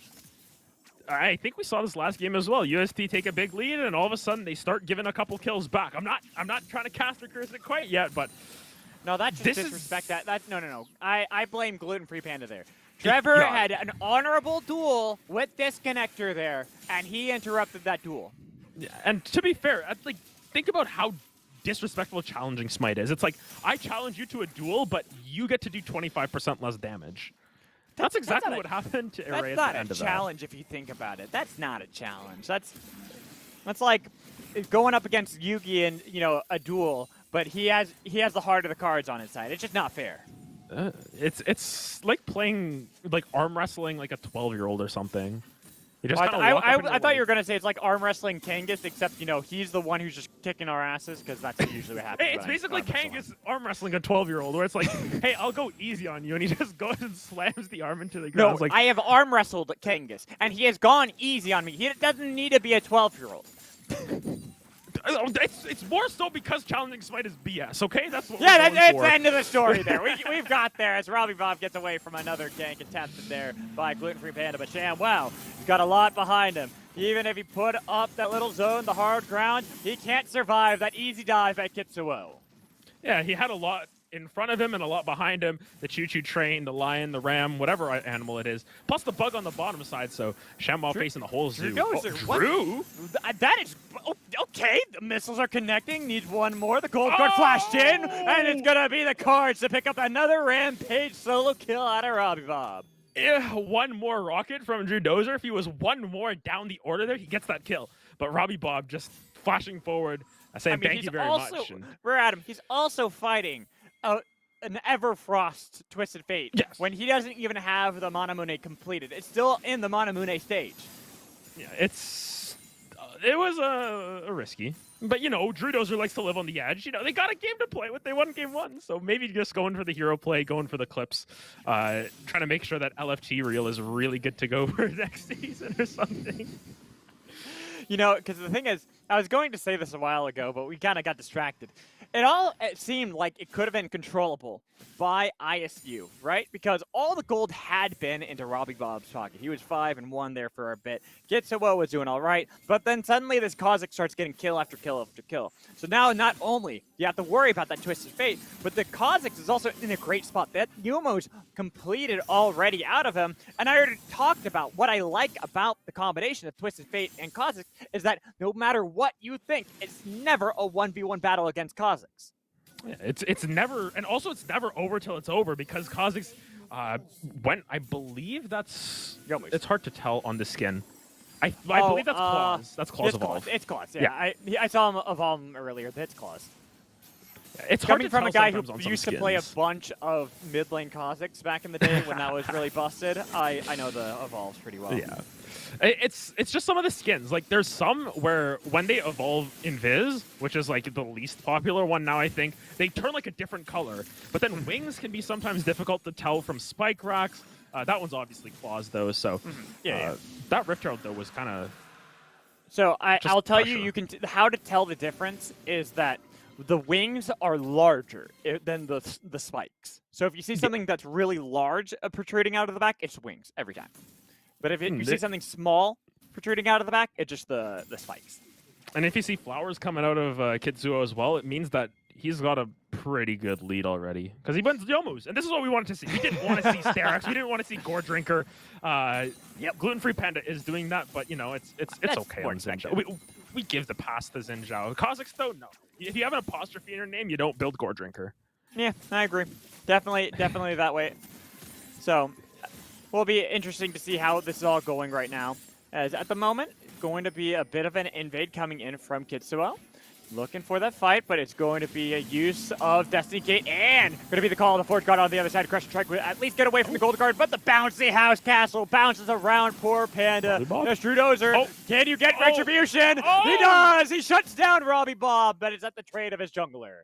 I think we saw this last game as well. UST take a big lead, and all of a sudden they start giving a couple kills back. I'm not trying to cast or curse it quite yet, but No, that's just This disrespect. is- No. I blame gluten-free Panda there. Trevor yeah. had an honorable duel with Disconnector there, and he interrupted that duel. Yeah, and to be fair, like think about how disrespectful challenging Smite is. It's like I challenge you to a duel, but you get to do 25% less damage. That's exactly not what happened to That's Array at not the end a of that. challenge if you think about it. That's not a challenge. That's like going up against Yugi in a duel, but he has the heart of the cards on his side. It's just not fair. It's like playing like arm wrestling like a 12-year-old or something. You just Well, kinda walk up and I you're thought you were like- gonna say it's like arm wrestling Kangas, except he's the one who's just kicking our asses because that's usually what happens. Hey, it's when I basically arm wrestle him. Kangas arm wrestling a 12-year-old, where it's like, hey, I'll go easy on you, and he just goes and slams the arm into the ground. No, It's like, I have arm wrestled Kangas, and he has gone easy on me. He doesn't need to be a 12-year-old. it's more so because challenging Smite is BS. Okay, that's what Yeah, we're that's going the for. end of the story there. We've got there as Robbie Bob gets away from another gank attempted there by Gluten-Free Panda. But Sham, wow, he's got a lot behind him. Even if he put up that little zone, the hard ground, he can't survive that easy dive at Kitsuo. Yeah, he had a lot in front of him and a lot behind him. The choo-choo train, the lion, the ram, whatever animal it is. Plus the bug on the bottom side, so Shamwell facing the whole zoo. Drew, what? Drew? That is okay. The missiles are connecting. Needs one more. The gold card flashed in, and it's gonna be the cards to pick up another rampage solo kill out of Robbie Bob. One more rocket from Drew Dozer. If he was one more down the order there, he gets that kill. But Robbie Bob just flashing forward, saying thank you very much. And We're at him. He's also fighting an Everfrost Twisted Fate. Yes. When he doesn't even have the Manamune completed. It's still in the Manamune stage. yeah, it was a risky. But, Drew Dozer likes to live on the edge. They got a game to play with. They won game 1. So maybe just going for the hero play, going for the clips, trying to make sure that LFT reel is really good to go for next season or something. Because the thing is, I was going to say this a while ago, but we kind of got distracted. It seemed like it could have been controllable by ISU, right? Because all the gold had been into Robbie Bob's pocket. He was 5-1 there for a bit. Gitsuo was doing all right, but then suddenly this Kha'Zix starts getting kill after kill after kill. So now not only do you have to worry about that Twisted Fate, but the Kha'Zix is also in a great spot. That Yumo's completed already out of him, and I already talked about what I like about the combination of Twisted Fate and Kha'Zix is that no matter what you think, it's never a 1v1 battle against Kha'Zix. Yeah, it's never, and also it's never over till it's over because Kha'Zix went, I believe it's hard to tell on the skin. I believe that's claws. That's claws evolve. It's claws. Yeah. I saw him evolve earlier. That's claws. It's hard Coming to from tell a guy who sometimes on some used to play a skins. bunch of mid lane Kha'Zix back in the day when that was really busted, I know the evolves pretty well. Yeah. It's just some of the skins. Like there's some where when they evolve Invis, which is like the least popular one now, I think, they turn like a different color. But then wings can be sometimes difficult to tell from spike rocks. That one's obviously claws though, so that Rift Herald though was kind of. So I'll tell pressure. you can how to tell the difference is that the wings are larger than the spikes. So if you see something that's really large protruding out of the back, it's wings every time. But if you see something small protruding out of the back, it's just the spikes. And if you see flowers coming out of Kitsuo as well, it means that he's got a pretty good lead already. Because he went Yomus, and this is what we wanted to see. We didn't want to see Sterak's. We didn't want to see Gore Drinker. Gluten-Free Panda is doing that, but it's okay on Zinjao. We give the pass to Zinjao. Kha'Zix though, no. If you have an apostrophe in your name, you don't build Gore Drinker. Yeah, I agree. Definitely that way. So, will be interesting to see how this is all going right now. As at the moment, going to be a bit of an invade coming in from Kitsuo. Looking for that fight, but it's going to be a use of Destiny Gate and going to be the call of the Forge God on the other side. Crush Strike will at least get away from the Gold Guard, but the bouncy house castle bounces around poor Panda. There's Drew Dozer. Can you get Retribution? He does! He shuts down Robbie Bob, but it's at the trade of his jungler.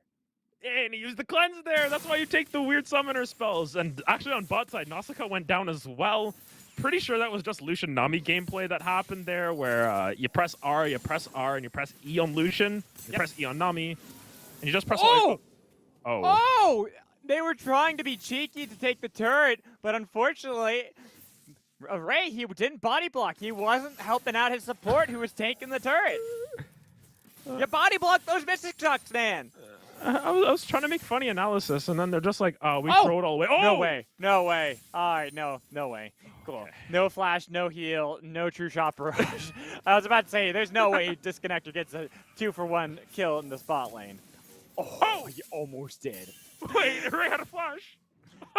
And he used the cleanse there. That's why you take the weird summoner spells. And actually on bot side, Nausicaa went down as well. Pretty sure that was just Lucian Nami gameplay that happened there, where you press R, and you press E on Lucian, you press E on Nami, and you just press. Oh! Oh! They were trying to be cheeky to take the turret, but unfortunately, Ray, he didn't body block. He wasn't helping out his support who was taking the turret. You body block those Mystic Chucks, man. I was trying to make funny analysis, and then they're just like, we throw it all away. Oh! No way. No way. All right, no way. Cool. No flash, no heal, no true shot barrage. I was about to say, there's no way Disconnector gets a 2-for-1 kill in the spot lane. Oh, he almost did. Wait, Ray had a flash.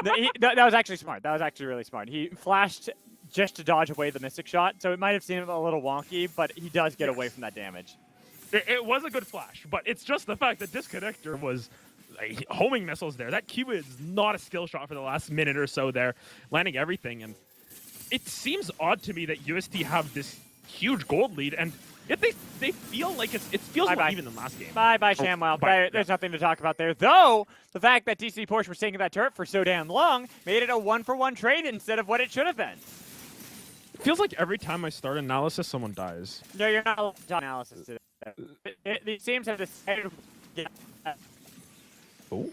That was actually smart. That was actually really smart. He flashed just to dodge away the Mystic Shot, so it might have seemed a little wonky, but he does get away from that damage. It was a good flash, but it's just the fact that Disconnector was homing missiles there. That Q is not a skill shot for the last minute or so there, landing everything. And it seems odd to me that UST have this huge gold lead, and yet they feel like it feels more even than last game. Bye, ShamWow. There's nothing to talk about there. Though, the fact that DC Porsche was taking that turret for so damn long made it a 1-for-1 trade instead of what it should have been. It feels like every time I start analysis, someone dies. No, you're not allowed to do analysis today. These teams have decided to Oh.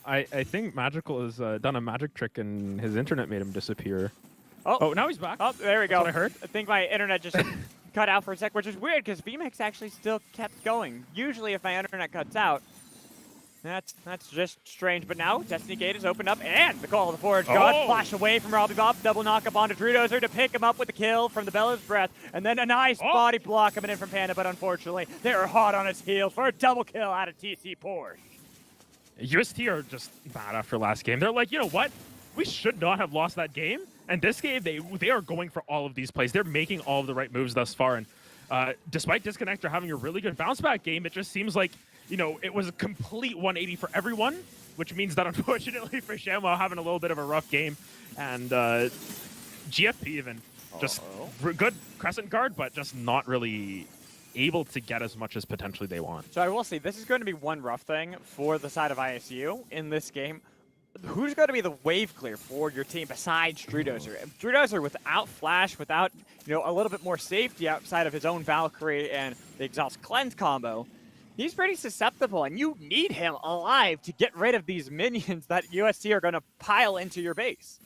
I think Magical has done a magic trick and his internet made him disappear. Oh, now he's back. Oh, there we go. That's what I heard. I think my internet just cut out for a sec, which is weird because VMix actually still kept going. Usually if my internet cuts out, that's just strange. But now Destiny Gate is opened up and the Call of the Forge God flash away from Robbie Bob. Double knock up onto Drudozer to pick him up with the kill from the Bella's Breath. And then a nice body block coming in from Panda, but unfortunately they were hot on his heels for a double kill out of TC Porsche. UST are just bad after last game. They're like, you know what? We should not have lost that game. And this game, they are going for all of these plays. They're making all of the right moves thus far. And despite Disconnector having a really good bounce back game, it just seems like, you know, it was a complete 180 for everyone, which means that unfortunately for ShamWow having a little bit of a rough game. And GFP even just good Crescent Guard, but just not really able to get as much as potentially they want. So I will say, this is going to be one rough thing for the side of ISU in this game. Who's going to be the wave clear for your team besides Drudozer? Drudozer without Flash, without a little bit more safety outside of his own Valkyrie and the Exhaust Cleanse combo, he's pretty susceptible, and you need him alive to get rid of these minions that UST are going to pile into your base.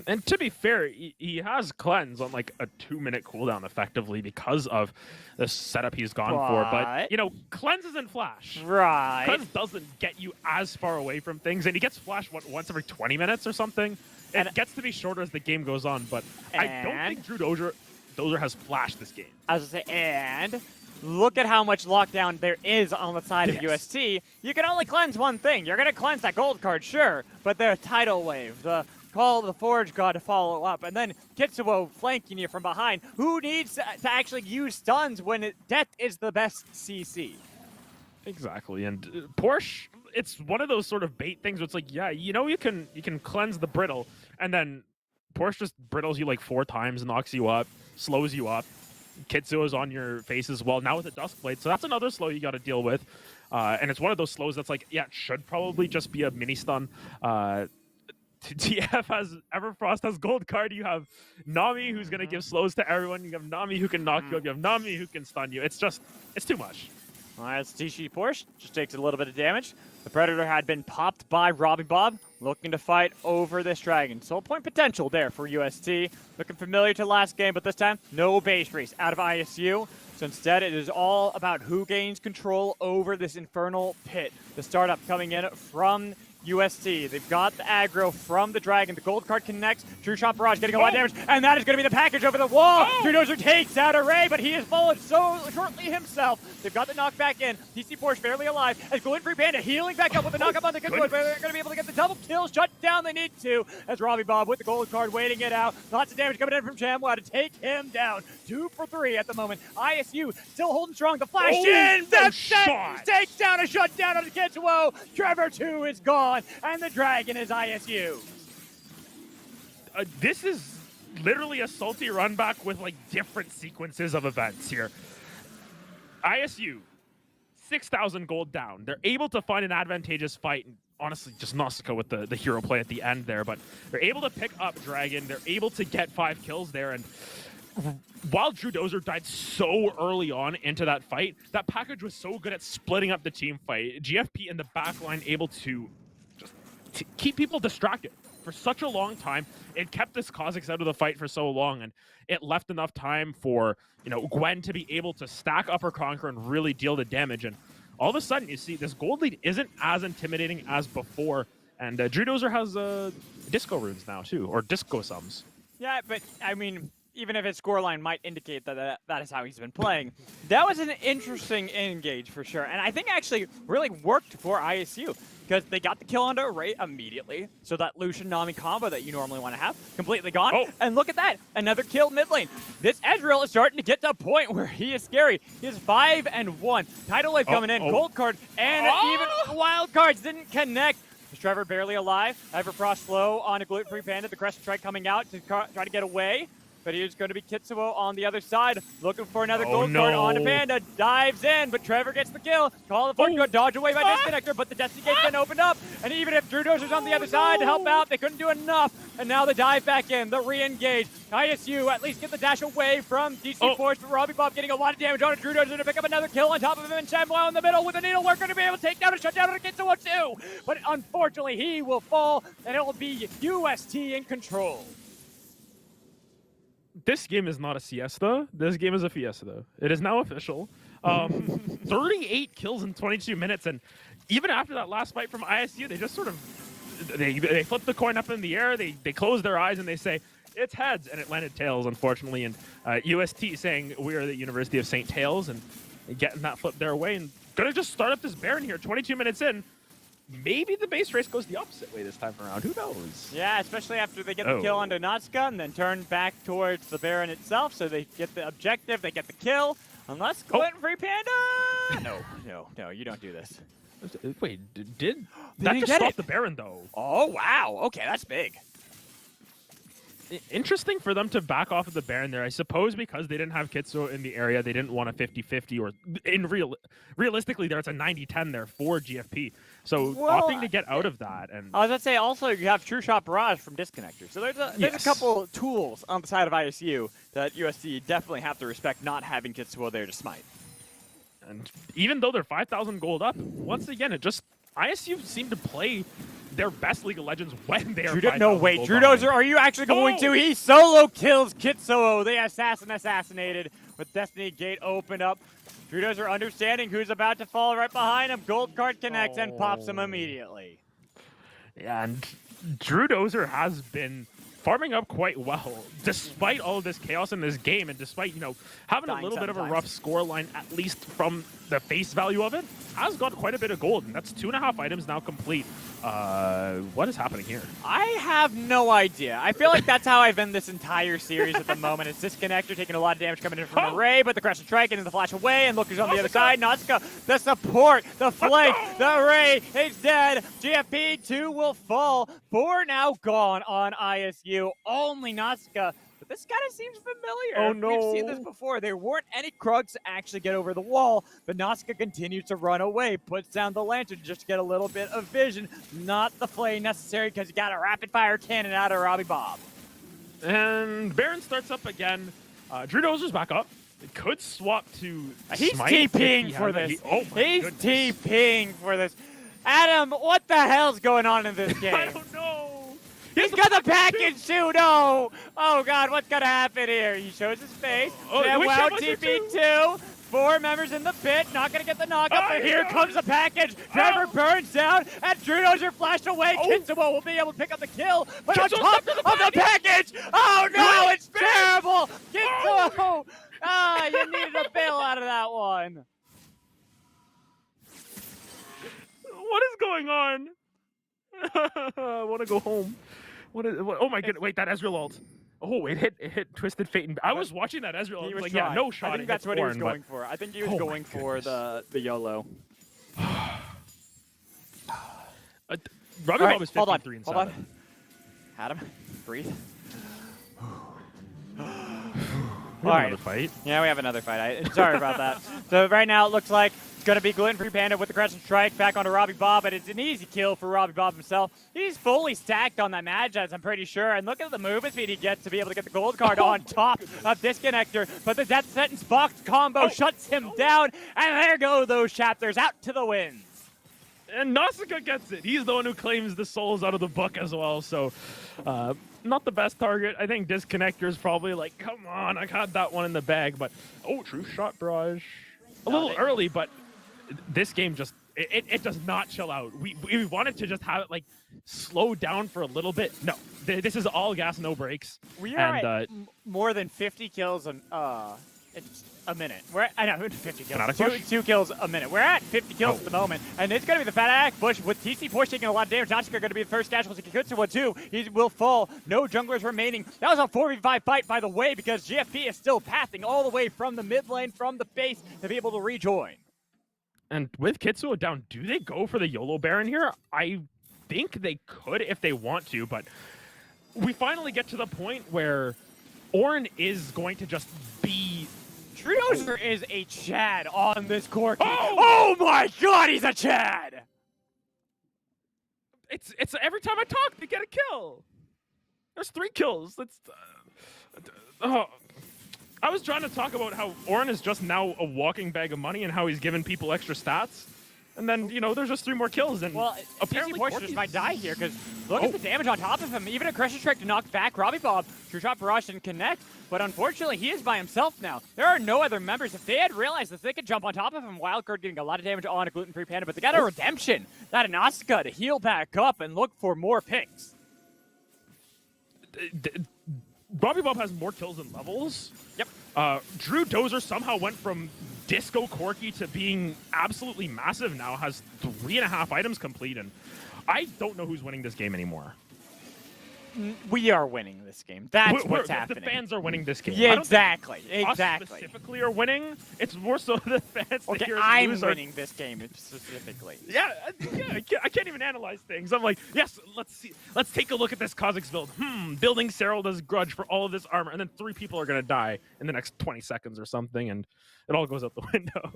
And to be fair, he has Cleanse on like a 2-minute cooldown effectively because of the setup he's gone for. But, Cleanse isn't Flash. Right. Cleanse doesn't get you as far away from things, and he gets Flash once every 20 minutes or something. And it gets to be shorter as the game goes on, but I don't think Drudozer has Flash this game. I was going to say, and look at how much lockdown there is on the side of UST. You can only cleanse one thing. You're going to cleanse that gold card, sure, but the Tidal Wave, the Call of the Forge God to follow up, and then Kitsuo flanking you from behind. Who needs to actually use stuns when death is the best CC? Exactly, and Porsche, it's one of those sort of bait things where it's like, yeah, you can cleanse the brittle, and then Porsche just brittles you like 4 times, knocks you up, slows you up. Kitsuo is on your face as well, now with the Duskblade, so that's another slow you got to deal with. And it's one of those slows that's like, yeah, it should probably just be a mini stun. TF has Everfrost has gold card. You have Nami who's gonna give slows to everyone. You have Nami who can knock you up. You have Nami who can stun you. It's too much. All right, it's TC Porsche. Just takes a little bit of damage. The Predator had been popped by Robbie Bob, looking to fight over this dragon. Soul point potential there for UST. Looking familiar to last game, but this time, no base race out of ISU. So instead, it is all about who gains control over this infernal pit. The startup coming in from UST. They've got the aggro from the dragon. The gold card connects. True Shot Barrage getting a lot of damage, and that is going to be the package over the wall. Drudozer takes out Array, but he has fallen so shortly himself. They've got the knockback in. TC Porsche barely alive. As Gluten-Free Panda healing back up with the knock-up on the Kitsuo, but they're going to be able to get the double kill shut down. They need to. As Robbie Bob with the gold card waiting it out. Lots of damage coming in from ShamWow to take him down. 2 for 3 at the moment. ISU still holding strong. The flash in. That takes down a shutdown on the Kitsuo. Trevor 2 is gone. And the dragon is ISU. This is literally a salty run back with like different sequences of events here. ISU, 6,000 gold down. They're able to find an advantageous fight. And honestly, just Nausicaa with the hero play at the end there. But they're able to pick up Dragon. They're able to get 5 kills there. And while Drew Dozer died so early on into that fight, that package was so good at splitting up the team fight. GFP in the backline able to just keep people distracted for such a long time. It kept this Kha'Zix out of the fight for so long, and it left enough time for, you know, Gwen to be able to stack Upper Conquer and really deal the damage. And all of a sudden, you see this gold lead isn't as intimidating as before. And Drew Dozer has disco runes now, too, or disco sums. Yeah, but I mean, even if his scoreline might indicate that that is how he's been playing, that was an interesting engage for sure. And I think actually really worked for ISU because they got the kill onto Array immediately. So that Lucian Nami combo that you normally want to have, completely gone. Oh. And look at that, another kill mid lane. This Ezreal is starting to get to a point where he is scary. He is 5-1. Tidal Wave coming in, gold card, and even wild cards didn't connect. Is Trevor barely alive? Everfrost slow on a gluten-free Panda. The Crescent Strike coming out to try to get away. But here's going to be Kitsuo on the other side, looking for another gold card on a Panda. Dives in, but Trevor gets the kill. Call it for good, dodge away by Disconnector, but the Destiny Gate's been opened up. And even if Drew Dozer's on the other side to help out, they couldn't do enough. And now the dive back in, the re-engage. ISU at least get the dash away from DC Force, but Robbie Bob getting a lot of damage on it. Drew Dozer to pick up another kill on top of him, and Samuel in the middle with a needle worker to be able to take down and shut down Kitsuo too. But unfortunately, he will fall, and it will be UST in control. This game is not a siesta. This game is a fiesta. It is now official. 38 kills in 22 minutes, and even after that last fight from ISU, they just sort of they flip the coin up in the air. They close their eyes and they say it's heads, and it landed tails, unfortunately. And UST saying we are the University of St. Tails, and getting that flip their way, and gonna just start up this Baron here. 22 minutes in. Maybe the base race goes the opposite way this time around. Who knows? Yeah, especially after they get the kill onto Natsuka and then turn back towards the Baron itself, so they get the objective, they get the kill. Unless gluten-free Panda. No, you don't do this. Wait, did that just stop the Baron though? Oh wow, okay, that's big. Interesting for them to back off of the Baron there. I suppose because they didn't have Kitsuo in the area, they didn't want a 50-50, or realistically there it's a 90-10 there for GFP. So opting to get out of that. And I was going to say also you have True Shot Barrage from Disconnector. So there's a couple tools on the side of ISU that USC definitely have to respect, not having Kitsuo there to smite. And even though they're 5,000 gold up, once again, ISU seemed to play their best League of Legends when they are 5,000 gold No, wait, Drew behind. Dozer, are you actually going to? He solo kills Kitsuo. They assassinated with Destiny Gate opened up. Drew Dozer understanding who's about to fall right behind him. Gold card connects and pops him immediately. Yeah, and Drew Dozer has been farming up quite well, despite all of this chaos in this game, and despite, having a little bit of a rough scoreline, at least from the face value of it, has got quite a bit of gold, and that's 2.5 items now complete. What is happening here? I have no idea. I feel like that's how I've been this entire series at the moment. It's Disconnector taking a lot of damage coming in from Array, but the Crescent Strike and the flash away, and Looker's on the other side. Natsuka, the support, the flank, the Array, he's dead. GFP 2 will fall. 4 now gone on ISU. Only Natsuka. But this kind of seems familiar. Oh, no. We've seen this before. There weren't any Krugs to actually get over the wall, but Natsuka continues to run away, puts down the lantern just to get a little bit of vision. Not the flame necessary because you got a rapid-fire cannon out of Robbie Bob. And Baron starts up again. Drew Dozer's back up. It could swap to He's Smite TPing for this. He's TPing for this. Adam, what the hell's going on in this game? I don't know. He's got the package too, no! Oh god, what's gonna happen here? He shows his face. Wow, TP2. 4 members in the pit, not gonna get the knockup, but here comes the package. Trevor burns down, and Drew Dozer flashed away. Kitsuo will be able to pick up the kill, but on top of the package! Oh no, it's terrible! Kitsuo! You needed a bail out of that one. What is going on? I want to go home. Oh my goodness! Wait, that Ezreal ult. Oh, it hit Twisted Fate. And I was watching that Ezreal. I was like, yeah, no shot. I think that's what he was going for. I think he was going for the YOLO. Robbie Bob is 53 hold on. Adam, breathe. We All have right. another fight. Yeah, we have another fight. Sorry about that. So right now it looks like it's going to be Gluten-Free Panda with the Crescent Strike back onto Robbie Bob, but it's an easy kill for Robbie Bob himself. He's fully stacked on that Mad Jets, I'm pretty sure. And look at the movement speed he gets to be able to get the gold card on top of Disconnector. But the Death Sentence box combo shuts him down, and there go those chapters out to the wins. And Nausicaa gets it. He's the one who claims the souls out of the book as well. So, not the best target. I think Disconnector is probably like, come on, I got that one in the bag. But, true shot barrage. A little early, but this game just, it does not chill out. We wanted to just have it, like, slow down for a little bit. No, this is all gas, no brakes. We are at more than 50 kills a minute. I know, 50 kills. Two kills a minute. We're at 50 kills at the moment, and it's going to be the Fat Axe Bush with TC Push taking a lot of damage. Nausicaa going to be the first casualty. Kikutsu too. He will fall. No junglers remaining. That was a 4v5 fight, by the way, because GFP is still pathing all the way from the mid lane, from the base, to be able to rejoin. And with Kitsuo down, do they go for the YOLO Baron here? I think they could if they want to, but we finally get to the point where Ornn is going to just be... Triozer is a Chad on this Corki. Oh my god, he's a Chad! It's every time I talk, they get a kill. There's 3 kills. I was trying to talk about how Ornn is just now a walking bag of money and how he's giving people extra stats. And then, there's just 3 more kills. And well, apparently TC Push might die here because look at the damage on top of him. Even a Crescent Strike to knock back Robbie Bob. True Shot Barrage didn't connect, but unfortunately he is by himself now. There are no other members. If they had realized that they could jump on top of him, Wildcard getting a lot of damage on a Gluten-Free Panda, but they got a redemption. That Nausicaa to heal back up and look for more picks. Robbie Bob has more kills than levels. Yep. Drew Dozer somehow went from Disco Corki to being absolutely massive now, has 3.5 items complete, and I don't know who's winning this game anymore. We are winning this game. That's what's happening. The fans are winning this game. Yeah, exactly. Us specifically are winning. It's more so the fans. Okay, I'm winning this game specifically. Yeah, I can't even analyze things. I'm like, yes, let's take a look at this Kha'Zix build. Building Seralda's Grudge for all of this armor, and then 3 people are gonna die in the next 20 seconds or something, and it all goes out the window.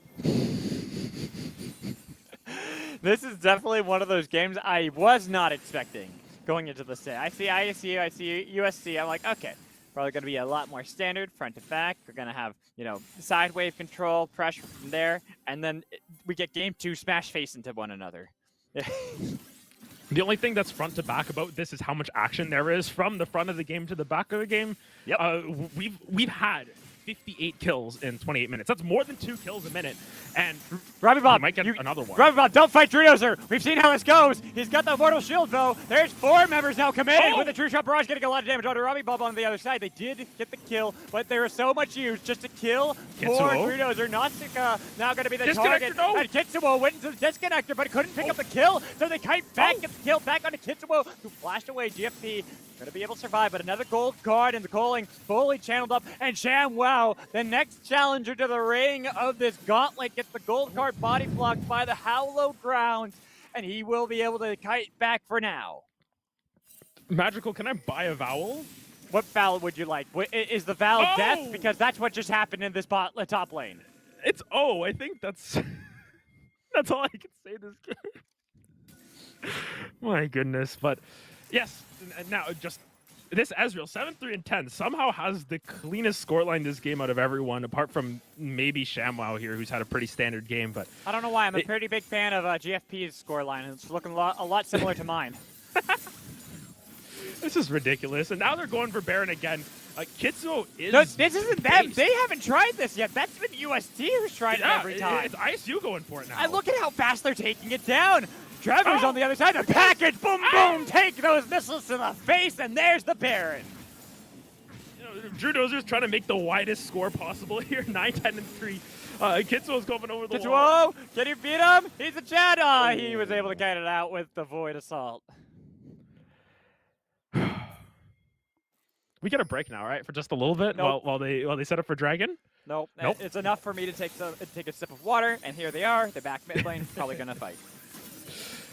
This is definitely one of those games I was not expecting going into this day. I see ISU, I see USC. I'm like, okay, probably going to be a lot more standard, front to back. We're going to have, side wave control, pressure from there, and then we get game 2 smash face into one another. The only thing that's front to back about this is how much action there is from the front of the game to the back of the game. Yep. We've had 58 kills in 28 minutes. That's more than 2 kills a minute. And Robbie Bob, might get another one. Robbie Bob, don't fight Driozer. We've seen how this goes. He's got the Immortal Shield, though. There's 4 members now committed with the True Shot Barrage getting a lot of damage onto Robbie Bob on the other side. They did get the kill, but there was so much used just to kill poor Driozer. Nausicaa now going to be the target. No. And Kitsuo went into the Disconnector, but couldn't pick up the kill, so they kite back, get the kill back onto Kitsuo, who flashed away. GFP going to be able to survive, but another gold card and the calling fully channeled up. And ShamWow, the next challenger to the ring of this gauntlet, gets the gold card body blocked by the Howlow Grounds, and he will be able to kite back for now. Magical, can I buy a vowel? What vowel would you like? Is the vowel death? Because that's what just happened in this top lane. It's I think that's that's all I can say this game. My goodness, but yes, now just this Ezreal 7-3 and 10 somehow has the cleanest scoreline this game out of everyone, apart from maybe ShamWow here, who's had a pretty standard game. But I don't know why. I'm a pretty big fan of GFP's scoreline. It's looking a lot similar to mine. This is ridiculous. And now they're going for Baron again. Kitsuo is... No, this isn't them. They haven't tried this yet. That's been UST who's tried it every time. It's ISU going for it now. And look at how fast they're taking it down. Trevor's on the other side. The package, boom, boom, take those missiles to the face, and there's the Baron. Drew Dozer's trying to make the widest score possible here. 9-10 and 3. Kitsuo's going over the wall. Can you beat him? He's a Chad. He was able to get it out with the Void Assault. We get a break now, right? For just a little bit while they set up for Dragon? Nope. It's enough for me to take a sip of water, and here they are. They're back mid lane, probably going to fight.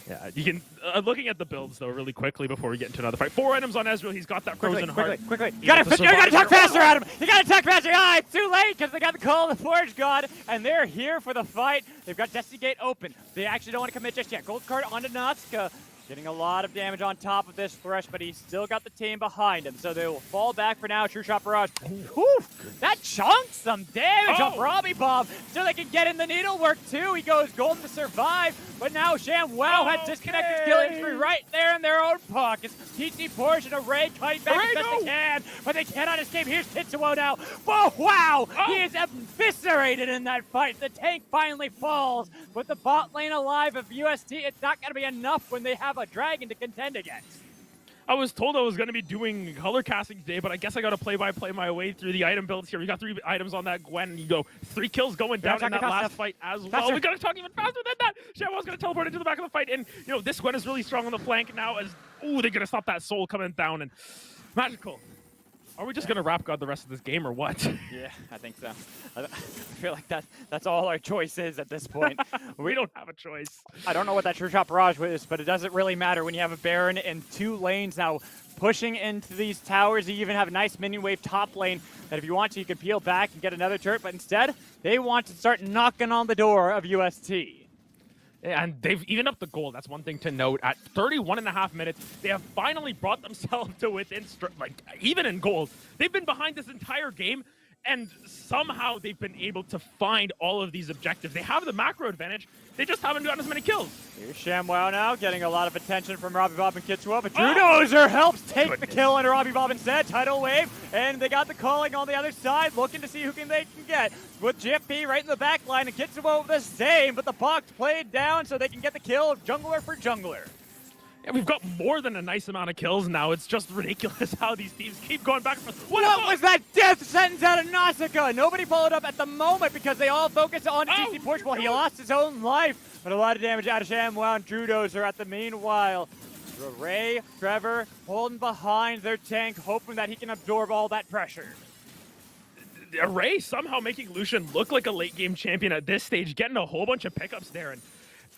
Yeah, you can. Looking at the builds though, really quickly before we get into another fight. 4 items on Ezreal. He's got that frozen heart. Quickly. You Able gotta, to you gotta survive talk here. faster at him. You gotta talk faster. Ah, it's too late because they got the call of the Forge God, and they're here for the fight. They've got Destiny Gate open. They actually don't want to commit just yet. Gold card onto Natsuka. Getting a lot of damage on top of this Thresh, but he's still got the team behind him, so they will fall back for now. True Shot Barrage. Oof, that chunks some damage off Robbie Bob, so they can get in the needlework too. He goes golden to survive, but now ShamWow had disconnected killing spree right there in their own pockets. TT Portion, Array cutting back as best they can, but they cannot escape. Here's Tetsuo now. Oh, wow! He is eviscerated in that fight. The tank finally falls, but the bot lane alive of UST, it's not going to be enough when they have a dragon to contend against. I was told I was going to be doing color casting today, but I guess I got to play my way through the item builds here. We got 3 items on that Gwen, and you go 3 kills going down in that last fight as well. Faster. We got to talk even faster than that. ShamWow's going to teleport into the back of the fight, and this Gwen is really strong on the flank now. As they're going to stop that soul coming down, and magical. Are we just going to rap God the rest of this game or what? Yeah, I think so. I feel like that's all our choice is at this point. We don't have a choice. I don't know what that True Shot Barrage is, but it doesn't really matter when you have a Baron in 2 lanes now pushing into these towers. You even have a nice minion wave top lane that if you want to, you can peel back and get another turret, but instead, they want to start knocking on the door of UST. And they've even upped the goal. That's one thing to note. At 31.5 minutes, they have finally brought themselves to within, even in gold. They've been behind this entire game, and somehow they've been able to find all of these objectives. They have the macro advantage. They just haven't gotten as many kills. Here's ShamWow now, getting a lot of attention from Robbie Bob and Kitsuo, but Drew Dozer helps take the kill on Robbie Bob instead. Tidal Wave, and they got the calling on the other side, looking to see who they can get. With GFP right in the back line, and Kitsuo the same, but the box played down so they can get the kill, jungler for jungler. Yeah, we've got more than a nice amount of kills now. It's just ridiculous how these teams keep going back. What was that death sentence out of Nausicaa? Nobody followed up at the moment because they all focused on TC Push while he lost his own life. But a lot of damage out of ShamWow and Drew Dozer at the meanwhile. Ray, Trevor holding behind their tank, hoping that he can absorb all that pressure. Array somehow making Lucian look like a late game champion at this stage, getting a whole bunch of pickups there. And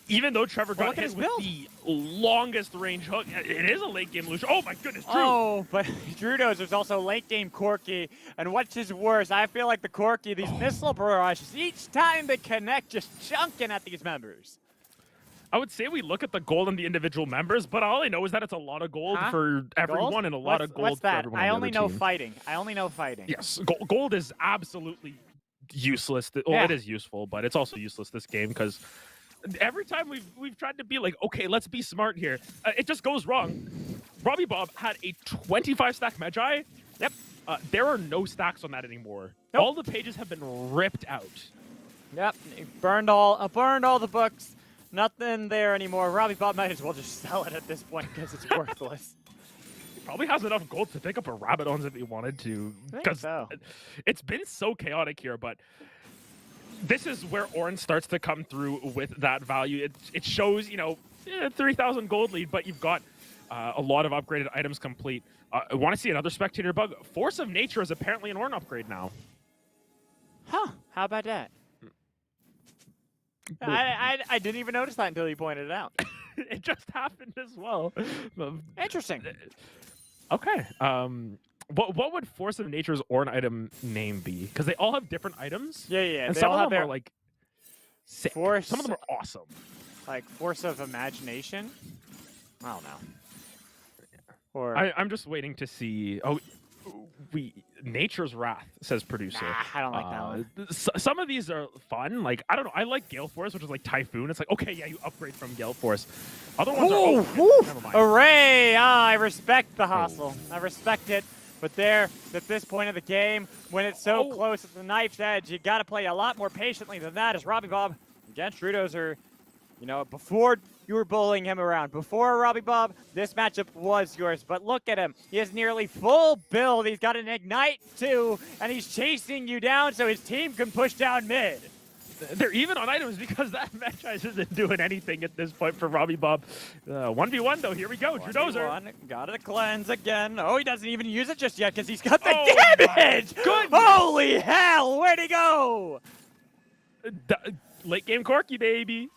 even though Trevor got hit with the longest range hook, it is a late game Lucian. Oh my goodness, Drew! Oh, but Drew Dozer's also late game Corki. And what's his worst? I feel like the Corki, these missile barrages, each time they connect, just chunking at these members. I would say we look at the gold on the individual members, but all I know is that it's a lot of gold for everyone and a lot of gold for everyone. I on the only other know team. fighting. I only know fighting. Yes, gold is absolutely useless. Well, it is useful, but it's also useless this game because every time we've tried to be like, okay, let's be smart here, it just goes wrong. Robbie Bob had a 25 stack Magi. Yep. There are no stacks on that anymore. Nope. All the pages have been ripped out. Yep. Burned all the books. Nothing there anymore. Robbie Bob might as well just sell it at this point because it's worthless. He probably has enough gold to pick up a Rabadons if he wanted to. Because it's been so chaotic here, but this is where Orange starts to come through with that value. It shows, 3,000 gold lead, but you've got a lot of upgraded items complete. I want to see another spectator bug. Force of Nature is apparently an Orange upgrade now. Huh. How about that? I didn't even notice that until you pointed it out. It just happened as well. Interesting. Okay. What would Force of Nature's Orn item name be? Because they all have different items. Yeah. And they some all of have them their are like sick. Force, some of them are awesome. Like Force of Imagination? I don't know. Or I'm just waiting to see. Oh, Nature's Wrath says producer. Nah, I don't like that one. Some of these are fun. Like, I don't know. I like Gale Force, which is like Typhoon. It's like, okay, yeah, you upgrade from Gale Force. Other ones are never mind. Array! I respect the hustle. I respect it. But there, at this point of the game, when it's so close at the knife's edge, you got to play a lot more patiently than that. As Robbie Bob against Drew Dozer, before you were bullying him around, before Robbie Bob, this matchup was yours. But look at him. He has nearly full build. He's got an Ignite too, and he's chasing you down so his team can push down mid. They're even on items because that Magi isn't doing anything at this point for Robbie Bob. 1v1 though, here we go. Drew Dozer. Got a cleanse again. Oh, he doesn't even use it just yet because he's got the damage. Good. Holy hell, where'd he go? Late game Corki, baby.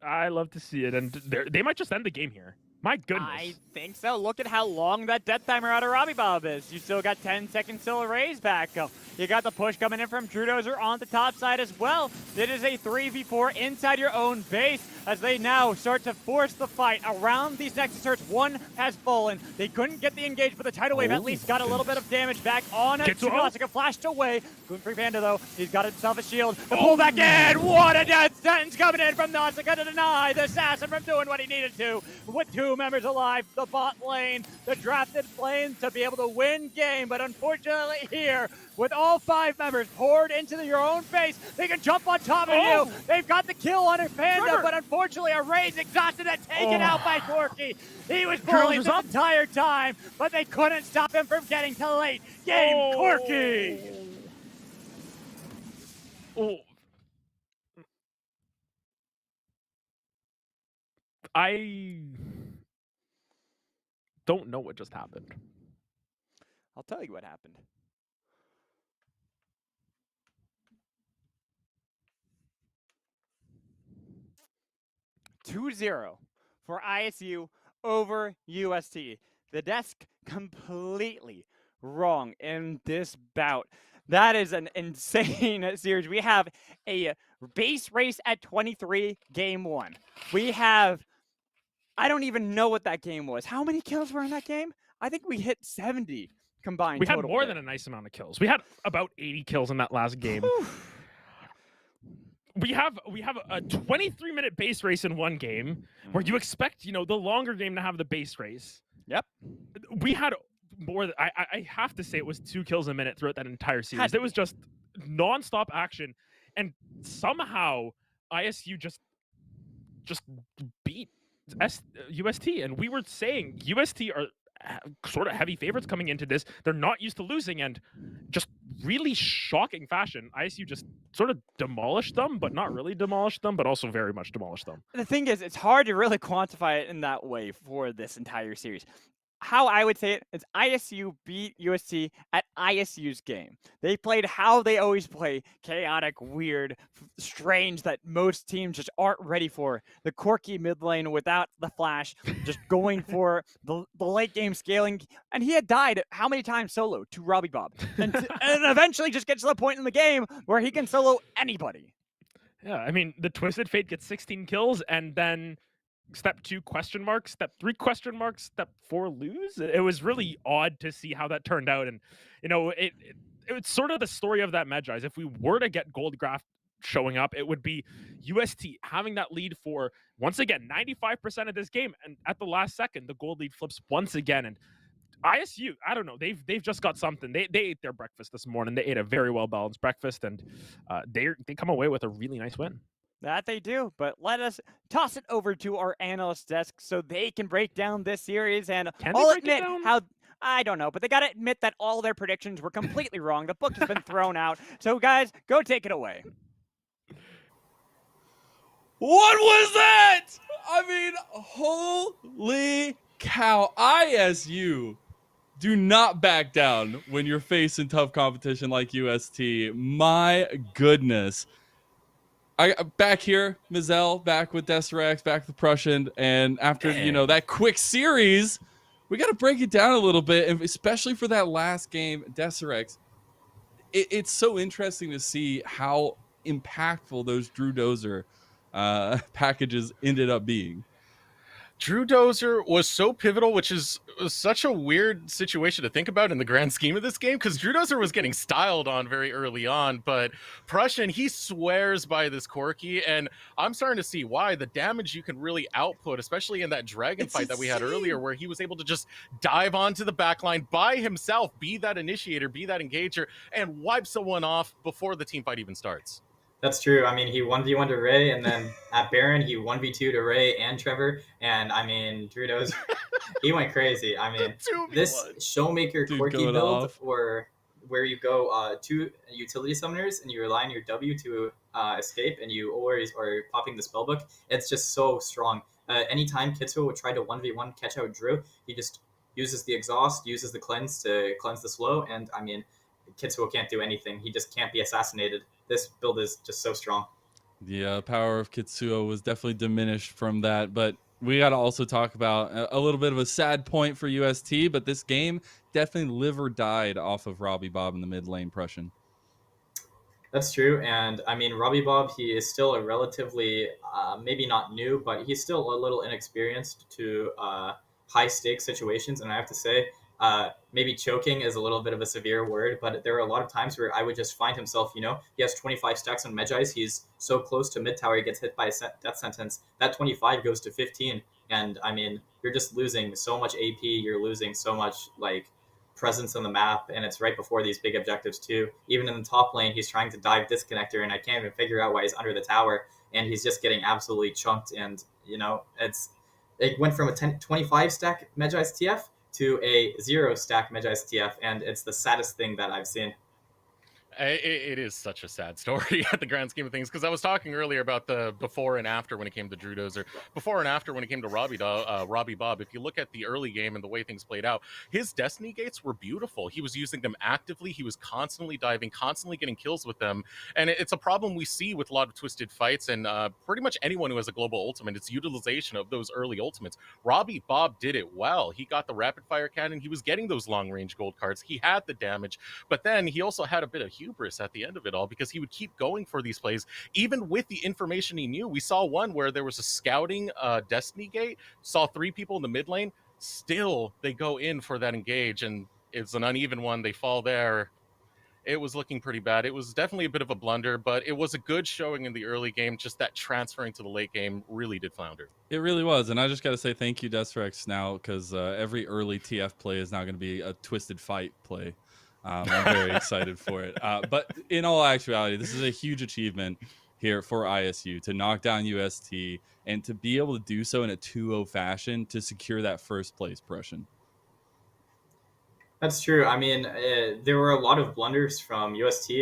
I love to see it, and they might just end the game here. My goodness. I think so. Look at how long that death timer out of Robbie Bob is. You still got 10 seconds till a raise back. You got the push coming in from Drudozer on the top side as well. It is a 3v4 inside your own base as they now start to force the fight around these Nexus turrets. One has fallen. They couldn't get the engage, but the tidal wave at least got a little bit of damage back on it. Nausicaa flashed away. Goon Free Panda, though, he's got himself a shield. The pull back in. What a death sentence coming in from Nausicaa to deny the assassin from doing what he needed to. With two members alive, the bot lane, the drafted lane to be able to win game. But unfortunately here, with all 5 members poured into your own base, they can jump on top of you. They've got the kill on her Panda, but unfortunately a raise exhausted and taken out by Corky. He was bullied the entire time, but they couldn't stop him from getting to late game. Corky! I don't know what just happened. I'll tell you what happened. 2-0 for ISU over UST. The desk completely wrong in this bout. That is an insane series. We have a base race at 23, game 1. We have, I don't even know what that game was. How many kills were in that game? I think we hit 70 combined. We had more than a nice amount of kills. We had about 80 kills in that last game. We have a 23-minute base race in one game where you expect, the longer game to have the base race. Yep. We had more. I have to say it was 2 kills a minute throughout that entire series. It was just nonstop action, and somehow ISU just beat UST. And we were saying UST are sort of heavy favorites coming into this. They're not used to losing, and just really shocking fashion, ISU just sort of demolished them, but not really demolished them, but also very much demolished them. The thing is, it's hard to really quantify it in that way for this entire series. How I would say it is ISU beat UST at ISU's game. They played how they always play, chaotic, weird, strange, that most teams just aren't ready for. The Corky mid lane without the flash, just going for the late game scaling. And he had died how many times solo to Robbie Bob. And eventually just gets to the point in the game where he can solo anybody. Yeah, I mean, the Twisted Fate gets 16 kills, and then step 2 question mark, step 3 question mark, step 4 lose. It was really odd to see how that turned out, and it's sort of the story of that Medjai's. If we were to get Goldgraf showing up, it would be UST having that lead for, once again, 95% of this game, and at the last second the gold lead flips once again. And ISU, I don't know, they've just got something. They ate their breakfast this morning. They ate a very well balanced breakfast, and they come away with a really nice win. That they do, but let us toss it over to our analyst desk so they can break down this series. And I'll admit how, I don't know, but they got to admit that all their predictions were completely wrong. The book has been thrown out. So guys, go take it away. What was that? I mean, holy cow. ISU, do not back down when you're facing tough competition like UST. My goodness. Back here, Mazel, back with Deserex, back with Prussian, and after that quick series, we got to break it down a little bit, and especially for that last game, Deserex. It's so interesting to see how impactful those Drudozer packages ended up being. Drudozer was so pivotal, which is such a weird situation to think about in the grand scheme of this game, because Drudozer was getting styled on very early on, but Prussian, he swears by this Corky, and I'm starting to see why. The damage you can really output, especially in that dragon fight that we had earlier, where he was able to just dive onto the backline by himself, be that initiator, be that engager, and wipe someone off before the team fight even starts. That's true. I mean, he 1v1 to Ray, and then at Baron, he 1v2 to Ray and Trevor. And I mean, Drudo's, he went crazy. I mean, this Showmaker Corky build, where you go 2 utility summoners and you rely on your W to escape, and you always are popping the spellbook. It's just so strong. Anytime Kitsuo would try to 1v1 catch out Drew, he just uses the exhaust, uses the cleanse to cleanse the slow, and I mean, Kitsuo can't do anything. He just can't be assassinated. This build is just so strong. The power of Kitsuo was definitely diminished from that, but we got to also talk about a little bit of a sad point for UST, but this game definitely live or died off of Robbie Bob in the mid lane Prussian. That's true, and I mean Robbie Bob. He is still a relatively, maybe not new, but he's still a little inexperienced to high stakes situations. And I have to say, maybe choking is a little bit of a severe word, but there are a lot of times where I would just find himself. He has 25 stacks on Medjais. He's so close to mid tower, he gets hit by a death sentence. That 25 goes to 15, and I mean you're just losing so much AP. You're losing so much presence on the map, and it's right before these big objectives too. Even in the top lane, he's trying to dive disconnector, and I can't even figure out why he's under the tower, and he's just getting absolutely chunked. And it went from a 25 stack Medjai's TF to a 0 stack Medjai's TF, and it's the saddest thing that I've seen. It is such a sad story at the grand scheme of things, because I was talking earlier about the before and after when it came to Drudos, or before and after when it came to Robbie Bob. If you look at the early game and the way things played out, his Destiny gates were beautiful. He was using them actively. He was constantly diving, constantly getting kills with them. And it's a problem we see with a lot of twisted fights and pretty much anyone who has a global ultimate. It's utilization of those early ultimates. Robbie Bob did it well. He got the rapid fire cannon. He was getting those long range gold cards. He had the damage, but then he also had a bit of hubris at the end of it all, because he would keep going for these plays even with the information he knew. We saw one where there was a scouting Destiny gate, saw 3 people in the mid lane, still they go in for that engage, and it's an uneven one. They fall there. It was looking pretty bad. It was definitely a bit of a blunder, but it was a good showing in the early game. Just that transferring to the late game really did flounder. It really was, and I just got to say thank you, Desrex, now, because every early TF play is now going to be a twisted fight play. I'm very excited for it. But in all actuality, this is a huge achievement here for ISU to knock down UST and to be able to do so in a 2-0 fashion to secure that first place Prussian. That's true. I mean, there were a lot of blunders from UST.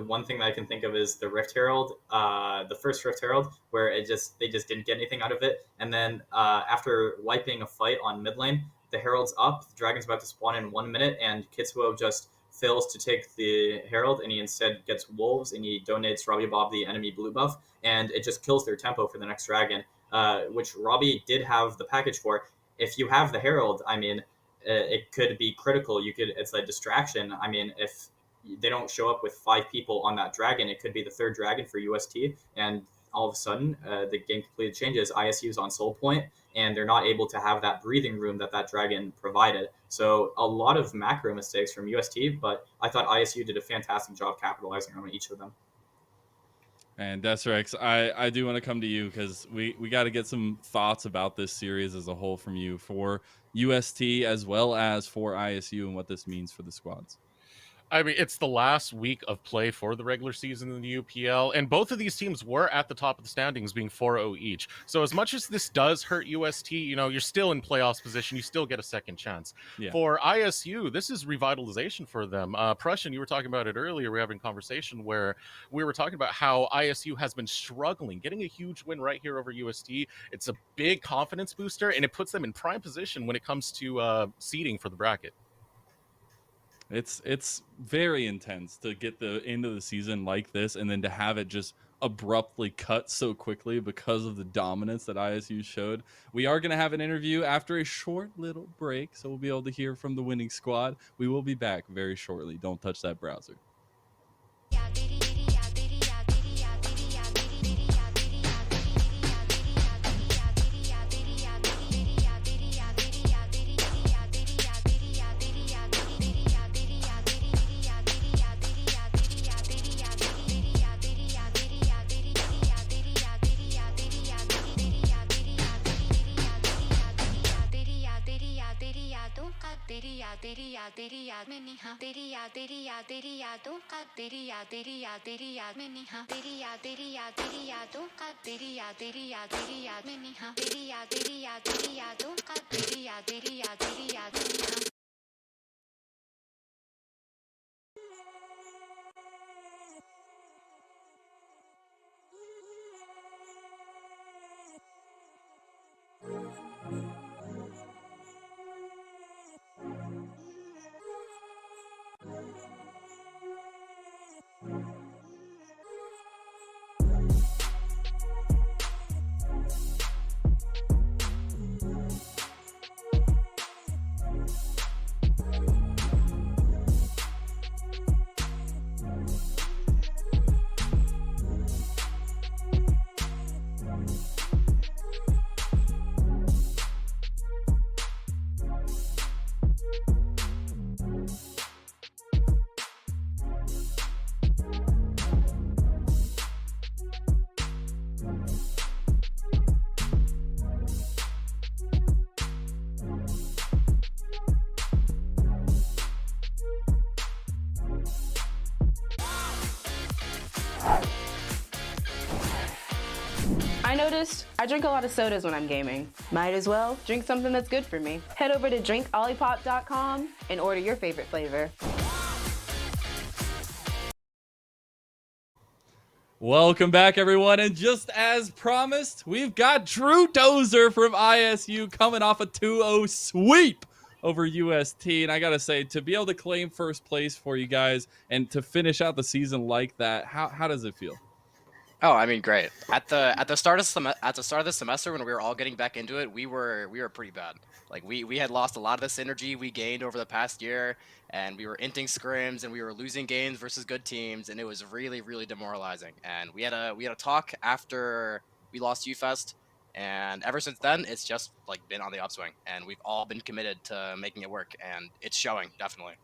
One thing that I can think of is the Rift Herald, the first Rift Herald, where they just didn't get anything out of it. And then after wiping a fight on mid lane, the Herald's up, the Dragon's about to spawn in 1 minute, and Kitsuo just fails to take the Herald, and he instead gets Wolves, and he donates Robbie Bob the enemy blue buff, and it just kills their tempo for the next Dragon, which Robbie did have the package for. If you have the Herald, I mean, it could be critical. It's a distraction. I mean, if they don't show up with 5 people on that Dragon, it could be the 3rd Dragon for UST, and all of a sudden the game completely changes. ISU's on soul point, and they're not able to have that breathing room that Dragon provided. So a lot of macro mistakes from UST, but I thought ISU did a fantastic job capitalizing on each of them. And Desrex, I do want to come to you, because we got to get some thoughts about this series as a whole from you for UST as well as for ISU and what this means for the squads. I mean, it's the last week of play for the regular season in the UPL, and both of these teams were at the top of the standings, being 4-0 each. So as much as this does hurt UST, you're still in playoffs position. You still get a second chance. Yeah. For ISU, this is revitalization for them. Prussian, you were talking about it earlier. We were having a conversation where we were talking about how ISU has been struggling, getting a huge win right here over UST. It's a big confidence booster, and it puts them in prime position when it comes to seeding for the bracket. It's very intense to get the end of the season like this, and then to have it just abruptly cut so quickly because of the dominance that ISU showed. We are going to have an interview after a short little break, so we'll be able to hear from the winning squad. We will be back very shortly. Don't touch that browser. तेरी याद में निहा तेरी यादों का तेरी याद में निहा तेरी यादों का तेरी याद में निहा तेरी यादों का तेरी याद में निहा I drink a lot of sodas when I'm gaming. Might as well drink something that's good for me. Head over to drinkolipop.com and order your favorite flavor. Welcome back, everyone. And just as promised, we've got Drew Dozer from ISU coming off a 2-0 sweep over UST. And I got to say, to be able to claim first place for you guys and to finish out the season like that, how does it feel? Oh, I mean, great. At the start of the semester, when we were all getting back into it, we were pretty bad. Like we had lost a lot of the synergy we gained over the past year, and we were inting scrims and we were losing games versus good teams, and it was really, really demoralizing. And we had a talk after we lost UFest, and ever since then, it's just like been on the upswing, and we've all been committed to making it work, and it's showing definitely.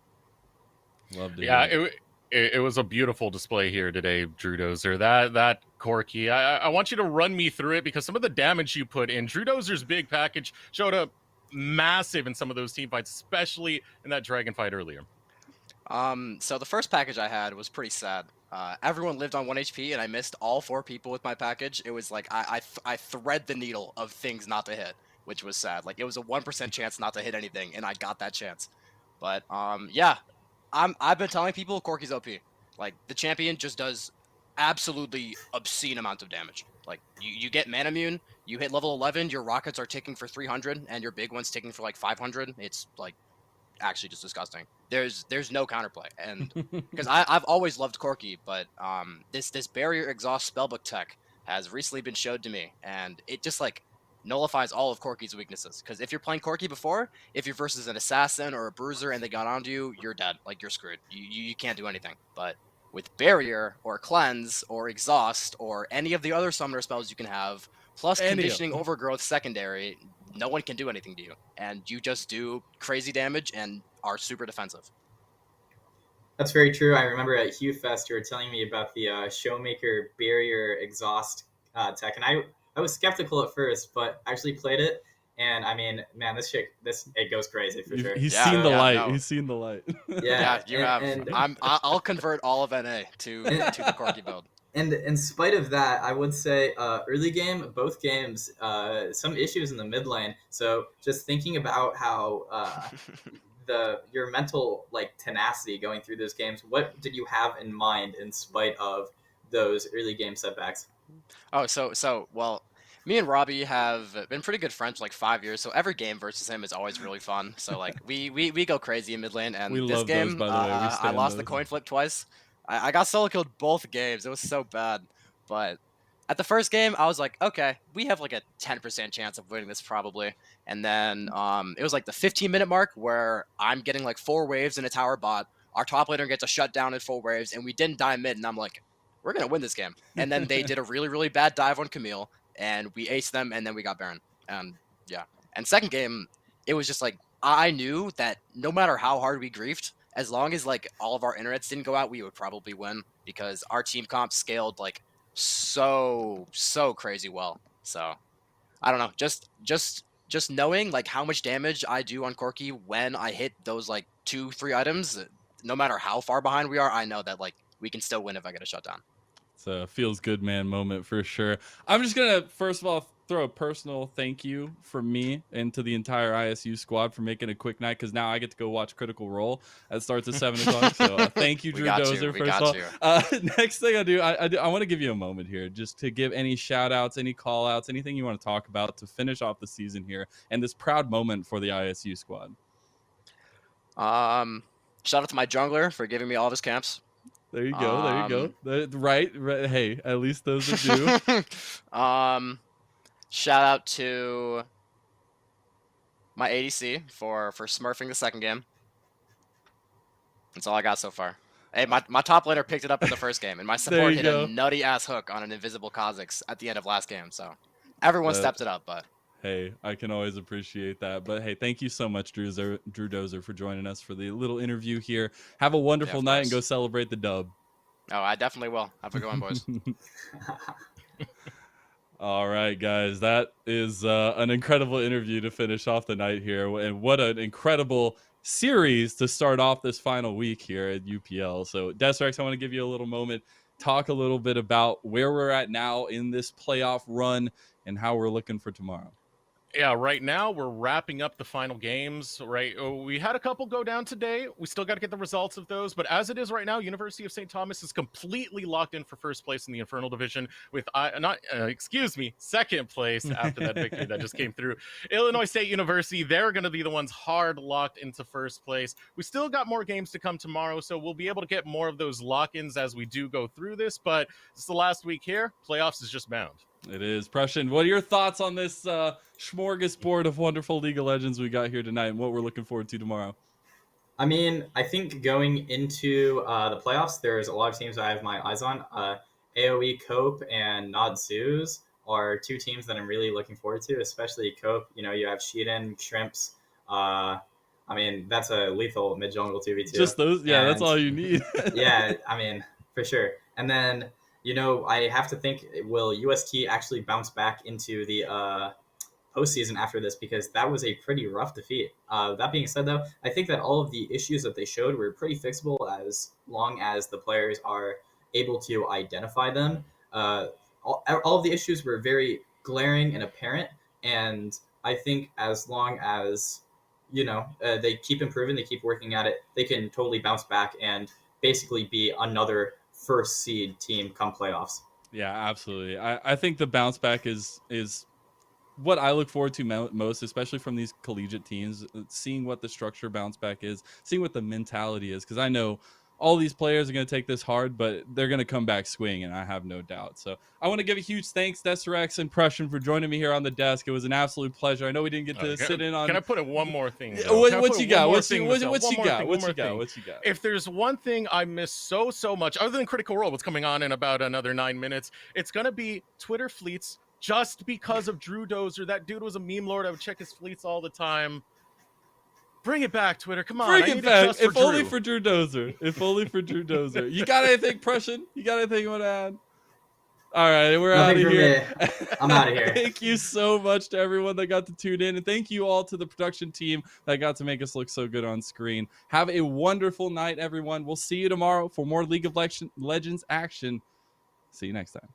Love to Yeah, hear it. it was a beautiful display here today, Drew Dozer. That Corki, I want you to run me through it because some of the damage you put in, Drew Dozer's big package showed up massive in some of those team fights, especially in that dragon fight earlier. So the first package I had was pretty sad. Everyone lived on 1 HP, and I missed all 4 people with my package. It was like I thread the needle of things not to hit, which was sad. Like it was a 1% chance not to hit anything, and I got that chance. But yeah, I've been telling people Corki's OP. Like the champion just does absolutely obscene amounts of damage. Like you get mana immune, you hit level 11, your rockets are ticking for 300, and your big one's ticking for like 500. It's like actually just disgusting. There's no counterplay, and because I've always loved Corki, but this barrier exhaust spellbook tech has recently been showed to me, and it just like nullifies all of Corki's weaknesses. Because if you're playing Corki before, if you're versus an assassin or a bruiser and they got onto you, you're dead. Like you're screwed. You can't do anything. But with barrier or cleanse or exhaust or any of the other summoner spells you can have, plus conditioning overgrowth secondary, no one can do anything to you, and you just do crazy damage and are super defensive. That's very true. I remember at HughFest you were telling me about the Showmaker barrier exhaust tech, and I was skeptical at first, but actually played it, and I mean, man, it goes crazy for sure. He's Yeah, seen the yeah, light. no. He's seen the light. Yeah, you have. I'll convert all of NA to the Corki build. And in spite of that, I would say early game, both games, some issues in the mid lane. So just thinking about how your mental like tenacity going through those games, what did you have in mind in spite of those early game setbacks? Oh, well, me and Robbie have been pretty good friends for like 5 years, so every game versus him is always really fun. So like we go crazy in mid lane, and We this love those, game, by the way. We I stand lost the those. coin flip twice. I got solo killed both games. It was so bad. But at the first game, I was like, okay, we have like a 10% chance of winning this probably. And then it was like the 15-minute mark where I'm getting like 4 waves in a tower bot. Our top laner gets a shutdown in 4 waves, and we didn't die mid. And I'm like, we're going to win this game. And then they did a really, really bad dive on Camille, and we aced them, and then we got Baron. And yeah. And second game, it was just like, I knew that no matter how hard we griefed, as long as like all of our internets didn't go out, we would probably win, because our team comp scaled like so crazy well. So I don't know, just knowing like how much damage I do on Corki when I hit those like 2-3 items, no matter how far behind we are, I know that like we can still win if I get a shutdown. It's a feels good man moment for sure. I'm just gonna first of all throw a personal thank you from me and to the entire ISU squad for making a quick night, because now I get to go watch Critical Role. That starts at 7 o'clock. So thank you, We Drew got Dozer. you, we First got of all, next thing I want to give you a moment here just to give any shout outs, any call outs, anything you want to talk about to finish off the season here and this proud moment for the ISU squad. Shout out to my jungler for giving me all of his camps. There you go. There you go. Right. Hey, at least those are due. Shout out to my ADC for smurfing the second game. That's all I got so far. Hey, my top laner picked it up in the first game, and my support hit a nutty ass hook on an invisible Kha'Zix at the end of last game. So everyone stepped it up, but hey, I can always appreciate that. But hey, thank you so much, Drew Dozer, for joining us for the little interview here. Have a wonderful night and go celebrate the dub. Oh, I definitely will. Have a good one, boys. All right, guys, that is an incredible interview to finish off the night here. And what an incredible series to start off this final week here at UPL. So, Desrex, I want to give you a little moment. talk a little bit about where we're at now in this playoff run and how we're looking for tomorrow. Yeah, right now we're wrapping up the final games, right? We had a couple go down today. We still got to get the results of those, but as it is right now, University of St. Thomas is completely locked in for first place in the Infernal Division with second place after that victory that just came through. Illinois State University, they're going to be the ones hard locked into first place. We still got more games to come tomorrow, so we'll be able to get more of those lock-ins as we do go through this, but it's the last week here. Playoffs is just bound. It is. Prussian, what are your thoughts on this smorgasbord of wonderful League of Legends we got here tonight and what we're looking forward to tomorrow? I mean, I think going into the playoffs, there's a lot of teams I have my eyes on. AoE Cope and Nod Zoos are two teams that I'm really looking forward to, especially Cope. You know, you have Sheedan, Shrimps. I mean, that's a lethal mid-jungle 2v2. Just those? Yeah, that's all you need. Yeah, I mean, for sure. And then, you know, I have to think, will UST actually bounce back into the postseason after this, because that was a pretty rough defeat. That being said, though, I think that all of the issues that they showed were pretty fixable as long as the players are able to identify them. All of the issues were very glaring and apparent, and I think as long as, you know, they keep improving, they keep working at it, they can totally bounce back and basically be another first seed team come playoffs. Yeah, absolutely. I think the bounce back is what I look forward to most, especially from these collegiate teams, seeing what the structure bounce back is, seeing what the mentality is, because I know all these players are going to take this hard, but they're going to come back swinging, I have no doubt. So I want to give a huge thanks, Deserex and Prussian, for joining me here on the desk. It was an absolute pleasure. I know we didn't get to sit in on... Can I put in one more thing? What you got? What you got? If there's one thing I miss so much, other than Critical Role, what's coming on in about another 9 minutes, it's going to be Twitter fleets. Just because of Drew Dozer, that dude was a meme lord. I would check his fleets all the time. Bring it back, Twitter. Come on. Bring it back. If only for Drew Dozer. If only for Drew Dozer. You got anything, Prussian? You got anything you want to add? All right, we're out of here. I'm out of here. Thank you so much to everyone that got to tune in. And thank you all to the production team that got to make us look so good on screen. Have a wonderful night, everyone. We'll see you tomorrow for more League of Legends action. See you next time.